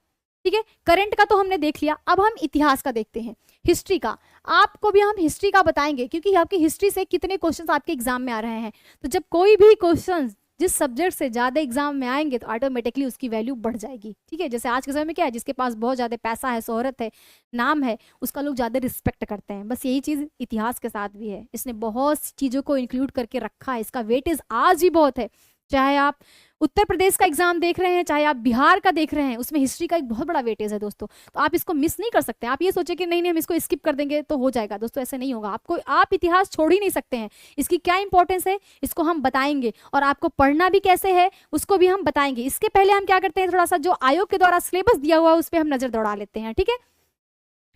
ठीक है, करंट का तो हमने देख लिया, अब हम इतिहास का देखते हैं, हिस्ट्री का। आपको भी हम हिस्ट्री का बताएंगे क्योंकि आपकी हिस्ट्री से कितने क्वेश्चंस आपके एग्जाम में आ रहे हैं। तो जब कोई भी क्वेश्चन जिस सब्जेक्ट से ज्यादा एग्जाम में आएंगे तो ऑटोमेटिकली उसकी वैल्यू बढ़ जाएगी। ठीक है, जैसे आज के समय में क्या है, जिसके पास बहुत ज्यादा पैसा है, शोहरत है, नाम है, उसका लोग ज्यादा रिस्पेक्ट करते हैं। बस यही चीज इतिहास के साथ भी है, इसने बहुत सी चीजों को इंक्लूड करके रखा है, इसका वेटेज आज भी बहुत है। चाहे आप उत्तर प्रदेश का एग्जाम देख रहे हैं, चाहे आप बिहार का देख रहे हैं, उसमें हिस्ट्री का एक बहुत बड़ा वेटेज है दोस्तों। तो आप इसको मिस नहीं कर सकते। आप ये सोचे कि नहीं नहीं हम इसको स्किप कर देंगे तो हो जाएगा, दोस्तों ऐसे नहीं होगा। आपको आप इतिहास छोड़ ही नहीं सकते हैं। इसकी क्या इंपॉर्टेंस है इसको हम बताएंगे, और आपको पढ़ना भी कैसे है उसको भी हम बताएंगे। इसके पहले हम क्या करते हैं, थोड़ा सा जो आयोग के द्वारा सिलेबस दिया हुआ है उस पर हम नजर दौड़ा लेते हैं। ठीक है,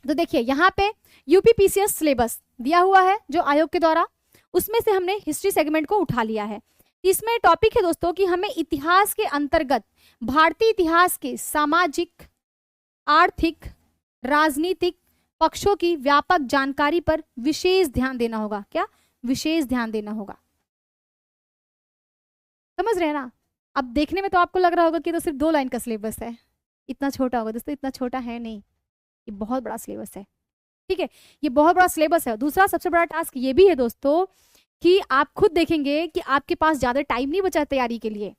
तो देखिए यहाँ पे यूपीपीसीएस सिलेबस दिया हुआ है जो आयोग के द्वारा, उसमें से हमने हिस्ट्री सेगमेंट को उठा लिया है। इसमें टॉपिक है दोस्तों कि हमें इतिहास के अंतर्गत भारतीय इतिहास के सामाजिक, आर्थिक, राजनीतिक पक्षों की व्यापक जानकारी पर विशेष ध्यान देना होगा। क्या? विशेष ध्यान देना होगा। समझ रहे हैं ना? अब देखने में तो आपको लग रहा होगा कि तो सिर्फ 2 लाइन का सिलेबस है, इतना छोटा होगा। दोस्तों इतना छोटा है नहीं, ये बहुत बड़ा सिलेबस है। ठीक है, ये बहुत बड़ा सिलेबस है। दूसरा सबसे बड़ा टास्क ये भी है दोस्तों कि आप खुद देखेंगे कि आपके पास ज्यादा टाइम नहीं बचा है तैयारी के लिए।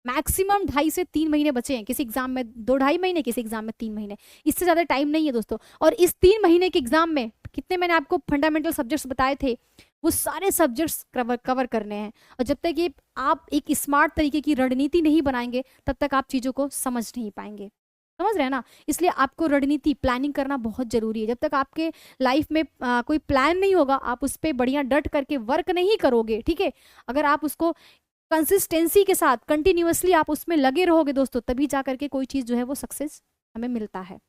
मैक्सिमम 2.5 से 3 महीने बचे हैं, किसी एग्जाम में 2-2.5 महीने, किसी एग्जाम में 3 महीने, इससे ज्यादा टाइम नहीं है दोस्तों। और इस 3 महीने के एग्जाम में कितने मैंने आपको फंडामेंटल सब्जेक्ट्स बताए थे, वो सारे सब्जेक्ट्स कवर करने हैं। और जब तक ये आप एक स्मार्ट तरीके की रणनीति नहीं बनाएंगे तब तक आप चीजों को समझ नहीं पाएंगे। समझ रहे हैं ना? इसलिए आपको रणनीति, प्लानिंग करना बहुत जरूरी है। जब तक आपके लाइफ में कोई प्लान नहीं होगा, आप उस पर बढ़िया डट करके वर्क नहीं करोगे। ठीक है, अगर आप उसको कंसिस्टेंसी के साथ कंटिन्यूअसली आप उसमें लगे रहोगे दोस्तों, तभी जा करके कोई चीज़ जो है वो सक्सेस हमें मिलता है,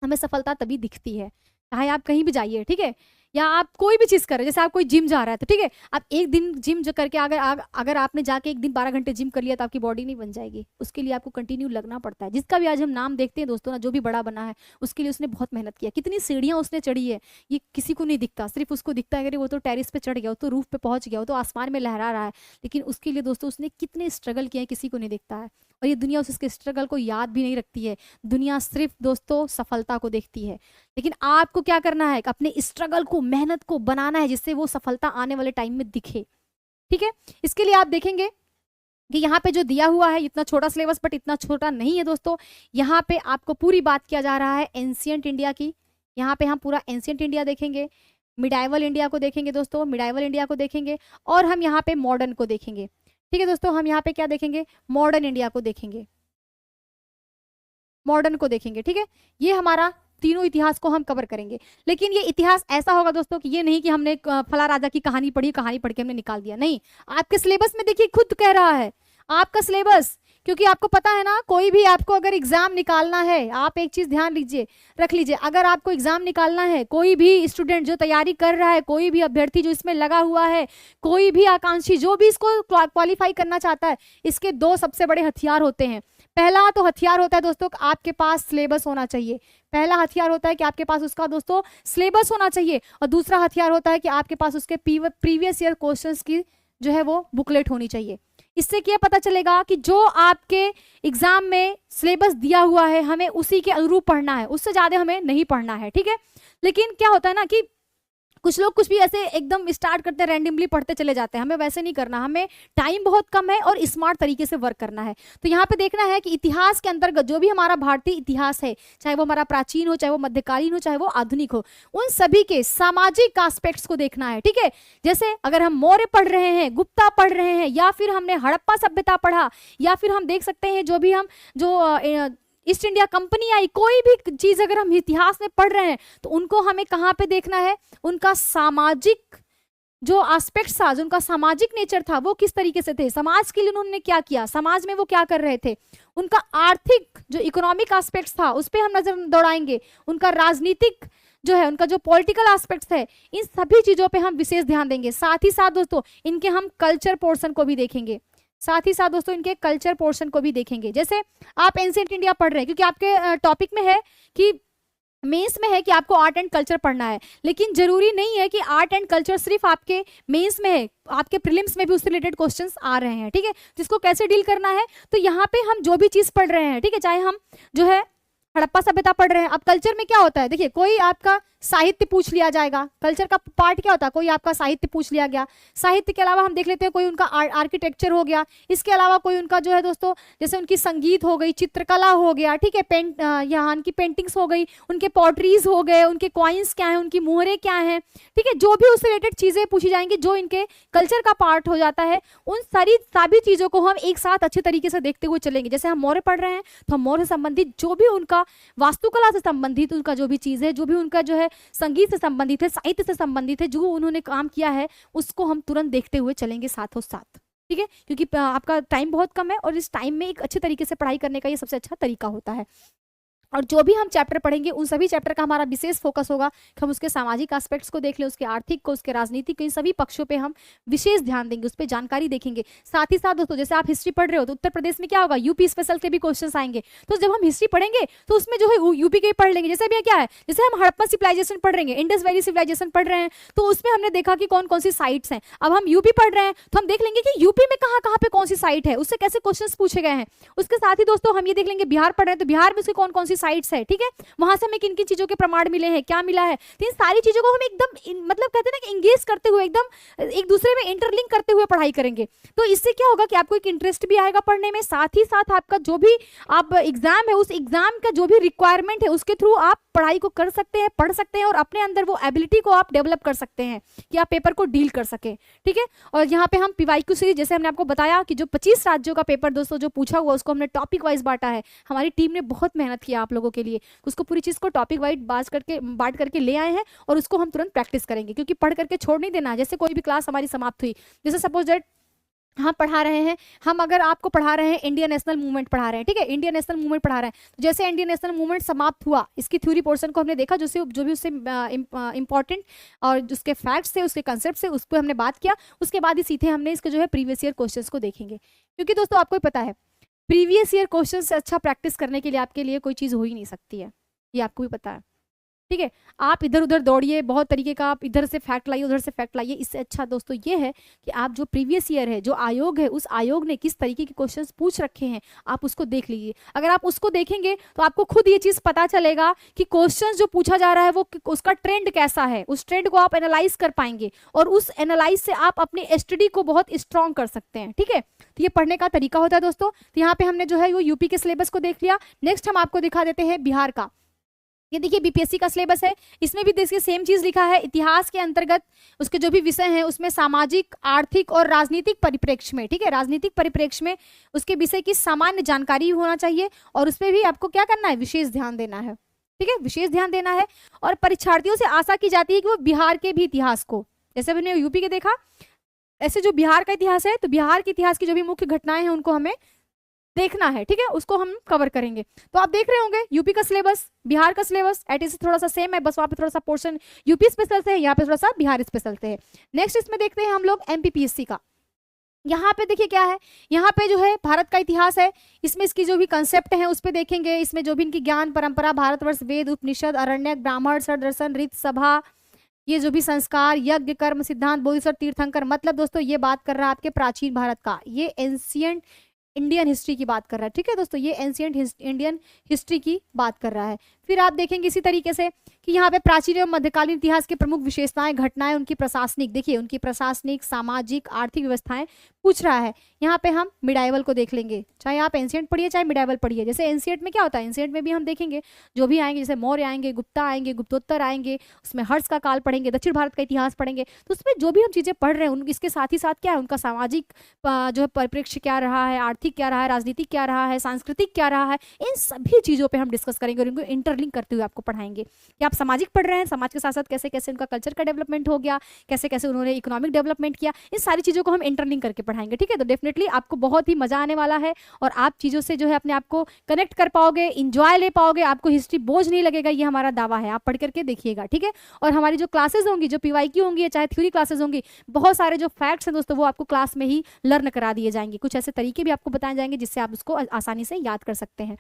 हमें सफलता तभी दिखती है। चाहे आप कहीं भी जाइए, ठीक है, या आप कोई भी चीज़ कर रहे हैं, जैसे आप कोई जिम जा रहा है तो ठीक है, आप एक दिन जिम जो करके अगर आपने जाके एक दिन 12 घंटे जिम कर लिया तो आपकी बॉडी नहीं बन जाएगी। उसके लिए आपको कंटिन्यू लगना पड़ता है। जिसका भी आज हम नाम देखते हैं दोस्तों ना, जो भी बड़ा बना है उसके लिए उसने बहुत मेहनत किया, कितनी सीढ़ियाँ उसने चढ़ी है, ये किसी को नहीं दिखता। सिर्फ उसको दिखता है कि वो तो टेरिस पे चढ़ गया, वो तो रूफ पे पहुंच गया, वो तो आसमान में लहरा रहा है, लेकिन उसके लिए दोस्तों उसने कितने स्ट्रगल किए हैं किसी को नहीं दिखता है। और ये दुनिया उसके स्ट्रगल को याद भी नहीं रखती है। दुनिया सिर्फ दोस्तों सफलता को देखती है, लेकिन आपको क्या करना है, अपने स्ट्रगल को, मेहनत को बनाना है जिससे वो सफलता आने वाले टाइम में दिखे। ठीक है, इसके लिए आप देखेंगे कि यहाँ पे जो दिया हुआ है, इतना छोटा सिलेबस बट इतना छोटा नहीं है दोस्तों। यहाँ पे आपको पूरी बात किया जा रहा है एंशिएंट इंडिया की। यहाँ पे हम पूरा एंशिएंट इंडिया देखेंगे, मिडाइवल इंडिया को देखेंगे दोस्तों, मिडाइवल इंडिया को देखेंगे, और हम यहाँ पे मॉडर्न को देखेंगे। ठीक है दोस्तों, हम यहाँ पे क्या देखेंगे, मॉडर्न इंडिया को देखेंगे, मॉडर्न को देखेंगे। ठीक है, ये हमारा तीनों इतिहास को हम कवर करेंगे। लेकिन ये इतिहास ऐसा होगा दोस्तों कि ये नहीं कि हमने फला राजा की कहानी पढ़ी, कहानी पढ़ के हमने निकाल दिया, नहीं। आपके सिलेबस में देखिए खुद कह रहा है आपका सिलेबस, क्योंकि आपको पता है ना, कोई भी आपको अगर एग्जाम निकालना है, आप एक चीज ध्यान लीजिए, रख लीजिए, अगर आपको एग्जाम निकालना है, कोई भी स्टूडेंट जो तैयारी कर रहा है, कोई भी अभ्यर्थी जो इसमें लगा हुआ है, कोई भी आकांक्षी जो भी इसको क्वालिफाई करना चाहता है, इसके 2 सबसे बड़े हथियार होते हैं। पहला तो हथियार होता है दोस्तों आपके पास सिलेबस होना चाहिए। पहला हथियार होता है कि आपके पास उसका दोस्तों सिलेबस होना चाहिए, और दूसरा हथियार होता है कि आपके पास उसके प्रीवियस ईयर क्वेश्चंस की जो है वो बुकलेट होनी चाहिए। इससे क्या पता चलेगा कि जो आपके एग्जाम में सिलेबस दिया हुआ है हमें उसी के अनुरूप पढ़ना है, उससे ज्यादा हमें नहीं पढ़ना है। ठीक है, लेकिन क्या होता है ना कि कुछ लोग कुछ भी ऐसे एकदम स्टार्ट करते हैं, रैंडमली पढ़ते चले जाते हैं। हमें वैसे नहीं करना, हमें टाइम बहुत कम है और स्मार्ट तरीके से वर्क करना है। तो यहाँ पे देखना है कि इतिहास के अंतर्गत जो भी हमारा भारतीय इतिहास है, चाहे वो हमारा प्राचीन हो, चाहे वो मध्यकालीन हो, चाहे वो आधुनिक हो, उन सभी के सामाजिक एस्पेक्ट्स को देखना है। ठीक है, जैसे अगर हम मौर्य पढ़ रहे हैं, गुप्ता पढ़ रहे हैं, या फिर हमने हड़प्पा सभ्यता पढ़ा, या फिर हम देख सकते हैं जो भी हम जो ईस्ट इंडिया कंपनी आई, कोई भी चीज अगर हम इतिहास में पढ़ रहे हैं तो उनको हमें कहाँ पे देखना है, उनका सामाजिक जो एस्पेक्ट्स था, जो उनका सामाजिक नेचर था, वो किस तरीके से थे, समाज के लिए उन्होंने क्या किया, समाज में वो क्या कर रहे थे, उनका आर्थिक जो इकोनॉमिक एस्पेक्ट्स था उस पर हम नजर दौड़ाएंगे, उनका राजनीतिक जो है, उनका जो पॉलिटिकल एस्पेक्ट्स है, इन सभी चीजों पे हम विशेष ध्यान देंगे। साथ ही साथ दोस्तों इनके हम कल्चर पोर्शन को भी देखेंगे, साथ ही साथ दोस्तों इनके कल्चर पोर्शन को भी देखेंगे। जैसे आप एंशिएंट इंडिया पढ़ रहे हैं, क्योंकि आपके टॉपिक में है कि मेंस में है कि आपको आर्ट एंड कल्चर पढ़ना है, लेकिन जरूरी नहीं है कि आर्ट एंड कल्चर सिर्फ आपके मेंस में है, आपके प्रीलिम्स में भी उससे रिलेटेड क्वेश्चंस आ रहे हैं। ठीक है, जिसको कैसे डील करना है, तो यहाँ पे हम जो भी चीज पढ़ रहे हैं, ठीक है, चाहे हम जो है हड़प्पा सभ्यता पढ़ रहे हैं, अब कल्चर में क्या होता है, देखिए कोई आपका साहित्य पूछ लिया जाएगा, कल्चर का पार्ट क्या होता है, कोई आपका साहित्य पूछ लिया गया, साहित्य के अलावा हम देख लेते हैं कोई उनका आर्किटेक्चर हो गया, इसके अलावा कोई उनका जो है दोस्तों जैसे उनकी संगीत हो गई, चित्रकला हो गया, ठीक है, यहाँ उनकी पेंटिंग्स हो गई, उनके पॉटरीज हो गए, उनके कॉइन्स क्या है, उनकी मुहरें क्या है, ठीक है, जो भी उससे रिलेटेड चीजें पूछी जाएंगी जो इनके कल्चर का पार्ट हो जाता है, उन सभी चीजों को हम एक साथ अच्छे तरीके से देखते हुए चलेंगे। जैसे हम मौर्य पढ़ रहे हैं तो हम मौर्य से संबंधित जो भी उनका वास्तुकला से संबंधित उनका जो भी चीज है, जो भी उनका जो है संगीत से संबंधित है, साहित्य से संबंधित है, जो उन्होंने काम किया है, उसको हम तुरंत देखते हुए चलेंगे साथों साथ। ठीक है, क्योंकि आपका टाइम बहुत कम है और इस टाइम में एक अच्छे तरीके से पढ़ाई करने का ये सबसे अच्छा तरीका होता है। और जो भी हम चैप्टर पढ़ेंगे उन सभी चैप्टर का हमारा विशेष फोकस होगा कि हम उसके सामाजिक एस्पेक्ट्स को देख लें, उसके आर्थिक को, उसके राजनीतिक को, इन सभी पक्षों पे हम विशेष ध्यान देंगे, उस पर जानकारी देखेंगे। साथ ही साथ दोस्तों जैसे आप हिस्ट्री पढ़ रहे हो तो उत्तर प्रदेश में क्या होगा, यूपी स्पेशल के भी क्वेश्चन आएंगे, तो जब हम हिस्ट्री पढ़ेंगे तो उसमें जो है यूपी के पढ़ लेंगे। जैसे भैया क्या है, जैसे हम हड़प्पन सिविलाइजेशन पढ़ रहे हैं, इंडस वैली सिविलाइजेशन पढ़ रहे हैं, तो उसमें हमने देखा कि कौन कौन सी साइट्स हैं। अब हम यूपी पढ़ रहे हैं तो हम देख लेंगे कि यूपी में कहाँ कहाँ पे कौन सी साइट है, उससे कैसे क्वेश्चन पूछे गए हैं। उसके साथ ही दोस्तों हम ये देख लेंगे बिहार पढ़ रहे हैं तो बिहार में उसकी कौन कौन सी साइट्स है, ठीक है, वहां से हमें किन किन चीजों के प्रमाण मिले हैं, क्या मिला है। तो इन सारी चीजों को हम एकदम मतलब कहते हैं ना कि इंगेज करते हुए, एकदम एक दूसरे में इंटरलिंक करते हुए पढ़ाई करेंगे। तो इससे क्या होगा कि आपको एक इंटरेस्ट भी आएगा पढ़ने में, साथ ही साथ आपका जो भी आप एग्जाम है उस एग्जाम का जो भी रिक्वायरमेंट है उसके थ्रू आप पढ़ाई को कर सकते हैं, पढ़ सकते हैं और अपने अंदर वो एबिलिटी को आप डेवलप कर सकते हैं कि आप पेपर को डील कर सके। ठीक है, और यहाँ पे हम पीवाईक्यू सीरीज, जैसे हमने आपको बताया कि जो 25 राज्यों का पेपर दोस्तों जो पूछा हुआ उसको हमने टॉपिक वाइज बांटा है। हमारी टीम ने बहुत मेहनत किया आप लोगों के लिए, उसको पूरी चीज को टॉपिक वाइज बांट करके ले आए हैं और उसको हम तुरंत प्रैक्टिस करेंगे, क्योंकि पढ़ करके छोड़ नहीं देना। जैसे कोई भी क्लास हमारी समाप्त हुई, जैसे सपोज दैट हम पढ़ा रहे हैं, हम अगर आपको पढ़ा रहे हैं इंडियन नेशनल मूवमेंट पढ़ा रहे हैं, ठीक है, इंडियन नेशनल मूवमेंट पढ़ा रहे हैं, तो जैसे इंडियन नेशनल मूवमेंट समाप्त हुआ, इसकी थ्योरी पोर्शन को हमने देखा, जो भी उससे इंपॉर्टेंट और उसके फैक्ट्स थे, उसके कंसेप्ट से, उस पर हमने बात किया। उसके बाद ही सीधे हमने इसके जो है प्रीवियस ईयर क्वेश्चंस को देखेंगे, क्योंकि दोस्तों आपको पता है प्रीवियस ईयर क्वेश्चन से अच्छा प्रैक्टिस करने के लिए आपके लिए कोई चीज़ हो ही नहीं सकती है, ये आपको भी पता है। ठीक है, आप इधर उधर दौड़िए, बहुत तरीके का आप इधर से फैक्ट लाइए, उधर से फैक्ट लाइए, इससे अच्छा दोस्तों ये है कि आप जो प्रीवियस ईयर है, जो आयोग है, उस आयोग ने किस तरीके के क्वेश्चंस पूछ रखे हैं आप उसको देख लीजिए। अगर आप उसको देखेंगे तो आपको खुद ये चीज़ पता चलेगा कि क्वेश्चंस जो पूछा जा रहा है वो उसका ट्रेंड कैसा है, उस ट्रेंड को आप एनालाइज कर पाएंगे और उस एनालाइज से आप अपनी स्टडी को बहुत स्ट्रॉन्ग कर सकते हैं। ठीक है, तो ये पढ़ने का तरीका होता है दोस्तों। तो यहाँ पे हमने जो है वो यूपी के सिलेबस को देख लिया। नेक्स्ट हम आपको दिखा देते हैं बिहार का। ये देखिए बीपीएससी का सिलेबस है, इसमें भी देखिए सेम चीज लिखा है। इतिहास के अंतर्गत उसके जो भी विषय हैं उसमें सामाजिक, आर्थिक और राजनीतिक परिप्रेक्ष्य में, ठीक है, राजनीतिक परिप्रेक्ष्य में उसके विषय की सामान्य जानकारी होना चाहिए और उसमें भी आपको क्या करना है, विशेष ध्यान देना है। ठीक है, विशेष ध्यान देना है। और परीक्षार्थियों से आशा की जाती है कि वो बिहार के भी इतिहास को, जैसे हमने यूपी के देखा, ऐसे जो बिहार का इतिहास है तो बिहार के इतिहास की जो भी मुख्य घटनाएं हैं उनको हमें देखना है। ठीक है, उसको हम कवर करेंगे। तो आप देख रहे होंगे यूपी का सिलेबस, बिहार का सिलेबस एटलीस्ट थोड़ा सा सेम है, बस वहाँ पे थोड़ा सा पोर्शन यूपी स्पेशल से है, यहाँ पे थोड़ा सा बिहार स्पेशल से है। नेक्स्ट इसमें देखते हैं हम लोग एमपीपीएससी का। यहाँ पे देखिए क्या है, यहाँ पे जो है भारत का इतिहास है, इसमें इसकी जो भी कंसेप्ट है उस पर देखेंगे। इसमें जो भी इनकी ज्ञान परंपरा, भारतवर्ष, वेद, उपनिषद, अरण्यक, ब्राह्मण, षड्दर्शन, रीत, सभा, ये जो भी संस्कार, यज्ञ, कर्म, सिद्धांत, बोधिसत्व, तीर्थंकर, मतलब दोस्तों ये बात कर रहा है आपके प्राचीन भारत का, ये एंशियंट इंडियन हिस्ट्री की बात कर रहा है। ठीक है दोस्तों, ये एंशियंट इंडियन हिस्ट्री की बात कर रहा है। फिर आप देखेंगे इसी तरीके से कि यहाँ पे प्राचीन एवं मध्यकालीन इतिहास के प्रमुख विशेषताएं, घटनाएं, उनकी प्रशासनिक, देखिए उनकी प्रशासनिक, सामाजिक, आर्थिक व्यवस्थाएं पूछ रहा है। यहाँ पे हम मिडाइवल को देख लेंगे, चाहे आप एंशिएंट पढ़िए चाहे मिडाइवल पढ़िए। जैसे एंशिएंट में क्या होता है, एंशिएंट में भी हम देखेंगे जो भी आएंगे, जैसे मौर्य आएंगे, गुप्ता आएंगे, गुप्तोत्तर आएंगे, उसमें हर्ष का काल पढ़ेंगे, दक्षिण भारत का इतिहास पढ़ेंगे। तो उसमें जो भी हम चीजें पढ़ रहे हैं इसके साथ ही साथ क्या है, उनका सामाजिक जो है परिप्रेक्ष्य क्या रहा है, आर्थिक क्या रहा है, राजनीतिक क्या रहा है, सांस्कृतिक क्या रहा है, इन सभी चीजों पर हम डिस्कस करेंगे और इनको इंटरलिंक करते हुए आपको पढ़ाएंगे कि आप सामाजिक पढ़ रहे हैं, समाज के साथ साथ कैसे कैसे उनका कल्चर का डेवलपमेंट हो गया, कैसे कैसे उन्होंने इकोनॉमिक डेवलपमेंट किया, इस सारी चीजों को हम इंटरलिंक करके पढ़ाएंगे। ठीक है, तो डेफिनेटली आपको बहुत ही मजा आने वाला है और आप चीजों से जो है अपने आप को कनेक्ट कर पाओगे, इंजॉय ले पाओगे, आपको हिस्ट्री बोझ नहीं लगेगा, ये हमारा दावा है। आप पढ़ करके देखिएगा, ठीक है। और हमारी जो क्लासेस होंगी, जो पीवाईक्यू होंगी, चाहे थ्योरी क्लासेस होंगी, बहुत सारे जो फैक्ट्स हैं दोस्तों वो आपको क्लास में ही लर्न करा दिए जाएंगे। कुछ ऐसे तरीके भी आपको बताए जाएंगे जिससे आप उसको आसानी से याद कर सकते हैं।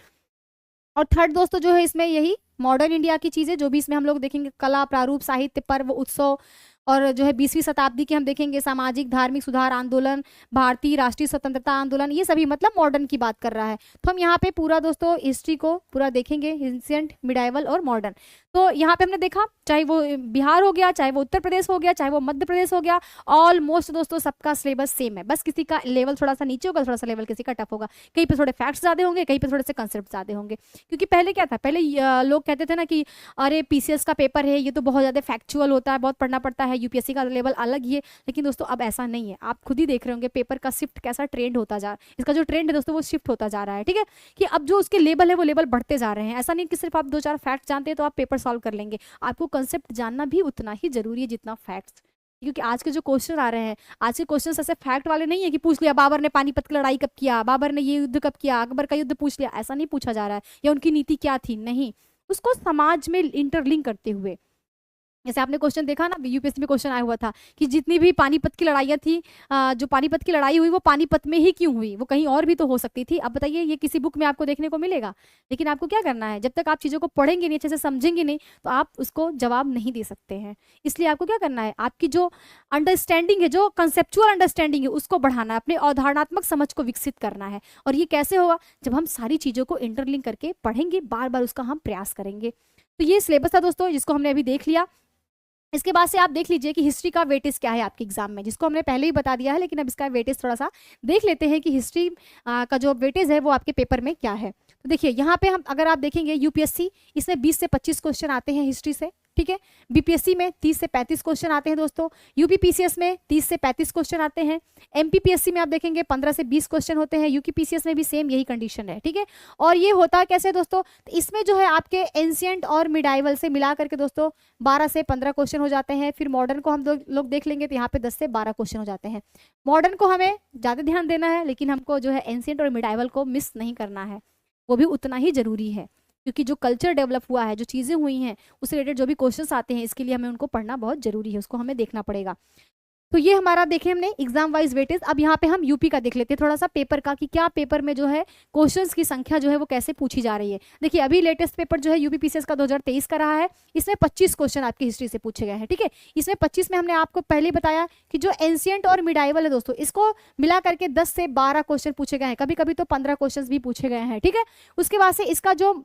और थर्ड दोस्तों जो है इसमें यही मॉडर्न इंडिया की चीजें जो भी इसमें हम लोग देखेंगे, कला, प्रारूप, साहित्य, पर्व, उत्सव, और जो है 20वीं शताब्दी के हम देखेंगे सामाजिक धार्मिक सुधार आंदोलन, भारतीय राष्ट्रीय स्वतंत्रता आंदोलन, ये सभी मतलब मॉडर्न की बात कर रहा है। तो हम यहाँ पे पूरा दोस्तों हिस्ट्री को पूरा देखेंगे, एंशिएंट, मिडाइवल और मॉडर्न। तो यहाँ पे हमने देखा चाहे वो बिहार हो गया, चाहे वो उत्तर प्रदेश हो गया, चाहे वो मध्य प्रदेश हो गया, ऑलमोस्ट दोस्तों सबका सिलेबस सेम है, बस किसी का लेवल थोड़ा सा नीचे होगा, थोड़ा सा लेवल किसी का टफ होगा, कहीं पे थोड़े फैक्ट्स ज्यादा होंगे, कहीं पे थोड़े से कंसेप्ट ज्यादा होंगे। क्योंकि पहले क्या था, पहले लोग कहते थे ना कि अरे पीसीएस का पेपर है, ये तो बहुत ज्यादा फैक्चुअल होता है, बहुत पढ़ना पड़ता है, यूपीएससी का लेवल अलग ही है। लेकिन दोस्तों अब ऐसा नहीं है, आप खुद ही देख रहे होंगे पेपर का शिफ्ट कैसा ट्रेंड होता जा रहा है, इसका जो ट्रेंड है दोस्तों वो शिफ्ट होता जा रहा है। ठीक है, कि अब जो उसके लेवल है वो लेवल बढ़ते जा रहे हैं। ऐसा नहीं कि सिर्फ आप 2-4 फैक्ट जानते हैं तो आप पेपर सॉल्व कर लेंगे, आपको कंसेप्ट जानना भी उतना ही जरूरी है जितना फैक्ट्स। क्योंकि आज के जो क्वेश्चन आ रहे हैं, आज के क्वेश्चन ऐसे फैक्ट वाले नहीं है कि पूछ लिया बाबर ने पानीपत की लड़ाई कब किया, बाबर ने ये युद्ध कब किया, अकबर का युद्ध पूछ लिया, ऐसा नहीं पूछा जा रहा है, या उनकी नीति क्या थी, नहीं, उसको समाज में इंटरलिंक करते हुए। जैसे आपने क्वेश्चन देखा ना, यूपीएससी में क्वेश्चन आया हुआ था कि जितनी भी पानीपत की लड़ाइयाँ थी, जो पानीपत की लड़ाई हुई वो पानीपत में ही क्यों हुई, वो कहीं और भी तो हो सकती थी। अब बताइए ये किसी बुक में आपको देखने को मिलेगा? लेकिन आपको क्या करना है, जब तक आप चीज़ों को पढ़ेंगे नहीं, अच्छे से समझेंगे नहीं, तो आप उसको जवाब नहीं दे सकते हैं। इसलिए आपको क्या करना है, आपकी जो अंडरस्टैंडिंग है, जो कंसेप्चुअल अंडरस्टैंडिंग है, उसको बढ़ाना है, अपने अवधारणात्मक समझ को विकसित करना है। और ये कैसे होगा, जब हम सारी चीज़ों को इंटरलिंक करके पढ़ेंगे, बार बार उसका हम प्रयास करेंगे। तो ये सिलेबस था दोस्तों जिसको हमने अभी देख लिया। इसके बाद से आप देख लीजिए कि हिस्ट्री का वेटेज क्या है आपके एग्जाम में, जिसको हमने पहले ही बता दिया है, लेकिन अब इसका वेटेज थोड़ा सा देख लेते हैं कि हिस्ट्री का जो वेटेज है वो आपके पेपर में क्या है। तो देखिए यहाँ पे हम अगर आप देखेंगे यूपीएससी, इसमें 20 से 25 क्वेश्चन आते हैं हिस्ट्री से। ठीक है, बीपीएससी में 30 से 35 क्वेश्चन आते हैं दोस्तों, यूपीपीसीएस में 30 से 35 क्वेश्चन आते हैं, एमपीपीएससी में आप देखेंगे 15 से 20 क्वेश्चन होते हैं, यूपीपीसीएस में भी सेम यही कंडीशन है। ठीक है, और ये होता है कैसे दोस्तों, तो इसमें जो है आपके एंशिएंट और मिडाइवल से मिला करके दोस्तों 12 से 15 क्वेश्चन हो जाते हैं। फिर मॉडर्न को हम लोग देख लेंगे तो यहाँ पे 10 से 12 क्वेश्चन हो जाते हैं। मॉडर्न को हमें ज़्यादा ध्यान देना है, लेकिन हमको जो है एंशिएंट और मिडाइवल को मिस नहीं करना है, वो भी उतना ही जरूरी है। क्योंकि जो कल्चर डेवलप हुआ है, जो चीज़ें हुई हैं, उससे रिलेटेड जो भी क्वेश्चंस आते हैं, इसके लिए हमें उनको पढ़ना बहुत जरूरी है, उसको हमें देखना पड़ेगा। तो ये हमारा देखे हमने एग्जाम वाइज वेटेज। अब यहाँ पे हम यूपी का देख लेते हैं थोड़ा सा पेपर का, कि क्या पेपर में जो है क्वेश्चंस की संख्या जो है वो कैसे पूछी जा रही है। देखिए अभी लेटेस्ट पेपर जो है यूपीपीसीएस का 2023 का रहा है, इसमें 25 क्वेश्चन आपकी हिस्ट्री से पूछे गए हैं। ठीक है, इसमें 25 में हमने आपको पहले बताया कि जो एंशिएंट और मिडाइवल है दोस्तों, इसको मिला करके 10 से 12 क्वेश्चन पूछे गए हैं, कभी कभी तो 15 क्वेश्चन भी पूछे गए हैं। ठीक है, उसके बाद से इसका जो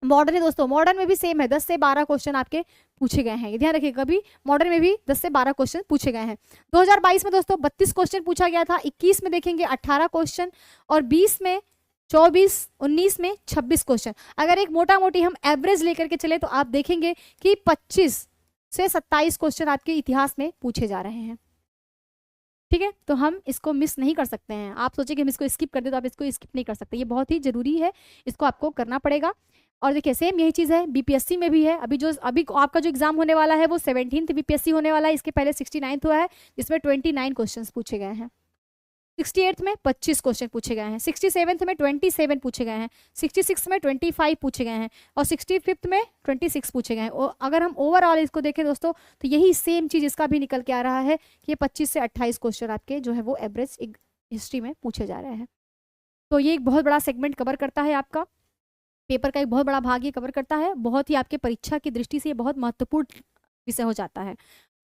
मॉडर्न है दोस्तों, मॉडर्न में भी सेम है, 10 से 12 क्वेश्चन आपके पूछे गए हैं, ध्यान रखिएगा, कभी मॉडर्न में भी 10 से 12 क्वेश्चन पूछे गए हैं। 2022 में दोस्तों 32 क्वेश्चन पूछा गया था, 21 में देखेंगे 18 क्वेश्चन, और 20 में 24, 19 में 26 क्वेश्चन। अगर एक मोटा मोटी हम एवरेज लेकर के चले तो आप देखेंगे कि 25 से 27 क्वेश्चन आपके इतिहास में पूछे जा रहे हैं। ठीक है, तो हम इसको मिस नहीं कर सकते हैं। आप सोचे कि हम इसको स्किप कर दे, तो आप इसको स्किप नहीं कर सकते, ये बहुत ही जरूरी है, इसको आपको करना पड़ेगा। और देखिए सेम यही चीज़ है बीपीएससी में भी है। अभी आपका जो एग्जाम होने वाला है वो 17th बीपीएससी होने वाला है, इसके पहले 69th हुआ है, जिसमें 29 क्वेश्चन पूछे गए हैं। 68th में 25 क्वेश्चन पूछे गए हैं, 67th में 27 पूछे गए हैं, 66 में 25 पूछे गए हैं, और 65th में 26 पूछे गए हैं। और अगर हम ओवरऑल इसको देखें दोस्तों, तो यही सेम चीज़ इसका भी निकल के आ रहा है कि ये 25 से 28 क्वेश्चन आपके जो है वो एवरेज हिस्ट्री में पूछे जा रहे हैं। तो ये एक बहुत बड़ा सेगमेंट कवर करता है, आपका पेपर का एक बहुत बड़ा भाग ये कवर करता है, बहुत ही आपके परीक्षा की दृष्टि से ये बहुत महत्वपूर्ण विषय हो जाता है।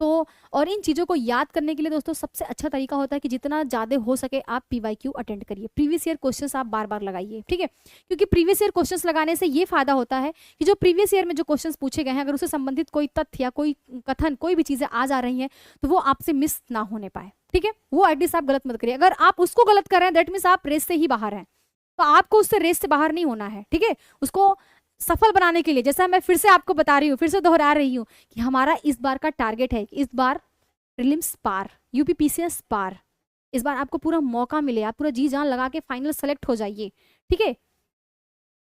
तो और इन चीज़ों को याद करने के लिए दोस्तों सबसे अच्छा तरीका होता है कि जितना ज़्यादा हो सके आप PYQ अटेंड करिए, प्रीवियस ईयर क्वेश्चंस आप बार बार लगाइए, ठीक है। क्योंकि प्रीवियस ईयर क्वेश्चंस लगाने से ये फायदा होता है कि जो प्रीवियस ईयर में जो क्वेश्चंस पूछे गए हैं अगर उससे संबंधित कोई तथ्य या कोई कथन कोई भी चीज़ें आ जा रही हैं तो वो आपसे मिस ना होने पाए, ठीक है। वो एटलीस्ट आप गलत मत करिए। अगर आप उसको गलत कर रहे हैं दैट मीन्स आप रेस से ही बाहर हैं, तो आपको उससे रेस से बाहर नहीं होना है, ठीक है। उसको सफल बनाने के लिए, जैसा मैं फिर से आपको बता रही हूँ, फिर से दोहरा रही हूँ कि हमारा इस बार का टारगेट है, इस बार प्रीलिम्स पार, UPPCS पार, इस बार आपको पूरा मौका मिले, आप पूरा जी जान लगा के फाइनल सेलेक्ट हो जाइए, ठीक है।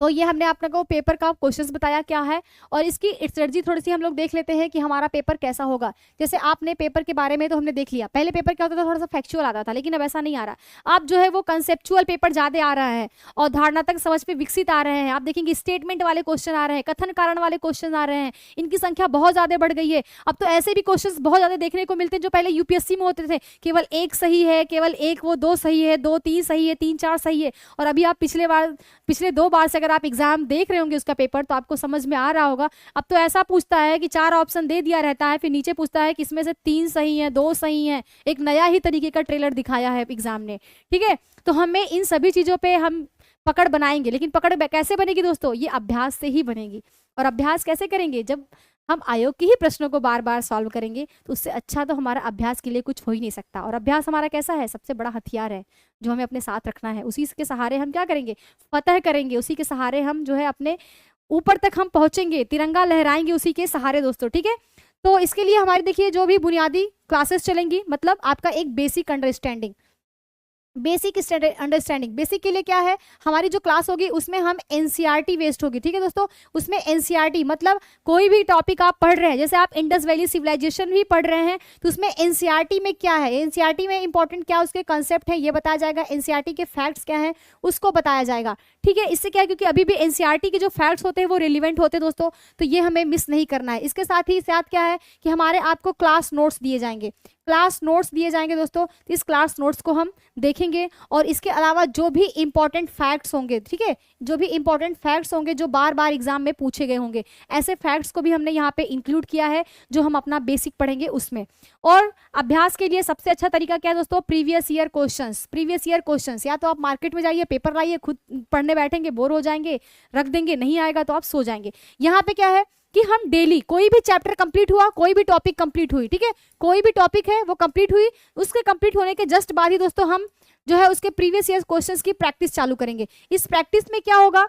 तो ये हमने आप लोगों को पेपर का क्वेश्चंस बताया क्या है और इसकी स्ट्रेटजी थोड़ी सी हम लोग देख लेते हैं कि हमारा पेपर कैसा होगा। जैसे आपने पेपर के बारे में तो हमने देख लिया, पहले पेपर क्या होता था, थोड़ा सा फैक्चुअल आता था, लेकिन अब ऐसा नहीं आ रहा। अब जो है वो कंसेप्चुअल पेपर ज़्यादा आ रहा है और धारणात्मक समझ पे विकसित आ रहे हैं। आप देखेंगे स्टेटमेंट वाले क्वेश्चन आ रहे हैं, कथन कारण वाले क्वेश्चन आ रहे हैं, इनकी संख्या बहुत ज़्यादा बढ़ गई है। अब तो ऐसे भी क्वेश्चन बहुत ज़्यादा देखने को मिलते हैं जो पहले UPSC में होते थे, केवल एक सही है, केवल एक वो 2 सही है, 2 3 सही है, 3 4 सही है। और अभी आप पिछले 2 बार से अगर आप एग्जाम देख रहे होंगे उसका पेपर तो आपको समझ में आ रहा होगा। अब तो ऐसा पूछता है कि 4 ऑप्शन दे दिया रहता है, फिर नीचे पूछता है कि इसमें से 3 सही हैं, 2 सही हैं। एक नया ही तरीके का ट्रेलर दिखाया है एग्जाम ने, ठीक है। तो हमें इन सभी चीजों पे हम पकड़ बनाएंगे, लेकिन पकड़ कैसे बनेगी दोस्तों, ये अभ्यास से ही बनेगी। और अभ्यास कैसे करेंगे, जब हम आयोग के ही प्रश्नों को बार बार सॉल्व करेंगे तो उससे अच्छा तो हमारा अभ्यास के लिए कुछ हो ही नहीं सकता। और अभ्यास हमारा कैसा है, सबसे बड़ा हथियार है जो हमें अपने साथ रखना है। उसी के सहारे हम क्या करेंगे, फतह करेंगे, उसी के सहारे हम जो है अपने ऊपर तक हम पहुंचेंगे, तिरंगा लहराएंगे उसी के सहारे दोस्तों, ठीक है। तो इसके लिए हमारी देखिए जो भी बुनियादी क्लासेस चलेंगी, मतलब आपका एक basic understanding, basic understanding, basic के लिए क्या है, हमारी जो क्लास होगी उसमें हम NCERT बेस्ड होगी, ठीक है दोस्तों। उसमें NCERT मतलब कोई भी टॉपिक आप पढ़ रहे हैं, जैसे आप इंडस वैली सिविलाइजेशन भी पढ़ रहे हैं तो उसमें NCERT में क्या है, NCERT में इंपॉर्टेंट क्या उसके कंसेप्ट है ये बताया जाएगा, NCERT के फैक्ट्स क्या है उसको बताया जाएगा, ठीक है। इससे क्या है, क्योंकि अभी भी NCERT के जो फैक्ट्स होते हैं वो रिलीवेंट होते हैं दोस्तों, तो ये हमें मिस नहीं करना है। इसके साथ ही साथ क्या है कि हमारे आपको क्लास नोट्स दिए जाएंगे, क्लास नोट्स दिए जाएंगे दोस्तों। तो इस क्लास नोट्स को हम देखेंगे और इसके अलावा जो भी इंपॉर्टेंट फैक्ट्स होंगे, ठीक है, जो भी इंपॉर्टेंट फैक्ट्स होंगे जो बार बार एग्जाम में पूछे गए होंगे, ऐसे फैक्ट्स को भी हमने यहाँ पे इंक्लूड किया है जो हम अपना बेसिक पढ़ेंगे उसमें। और अभ्यास के लिए सबसे अच्छा तरीका क्या है दोस्तों, previous year questions, previous year questions. या तो आप मार्केट में जाइए, पेपर लाइए, खुद पढ़ने बैठेंगे, बोर हो जाएंगे, रख देंगे, नहीं आएगा तो आप सो जाएंगे। यहाँ पे क्या है कि हम डेली कोई भी चैप्टर कंप्लीट हुआ, कोई भी टॉपिक कंप्लीट हुई, ठीक है, कोई भी टॉपिक है वो कंप्लीट हुई, उसके कंप्लीट होने के जस्ट बाद ही दोस्तों हम जो है उसके प्रीवियस ईयर क्वेश्चंस की प्रैक्टिस चालू करेंगे। इस प्रैक्टिस में क्या होगा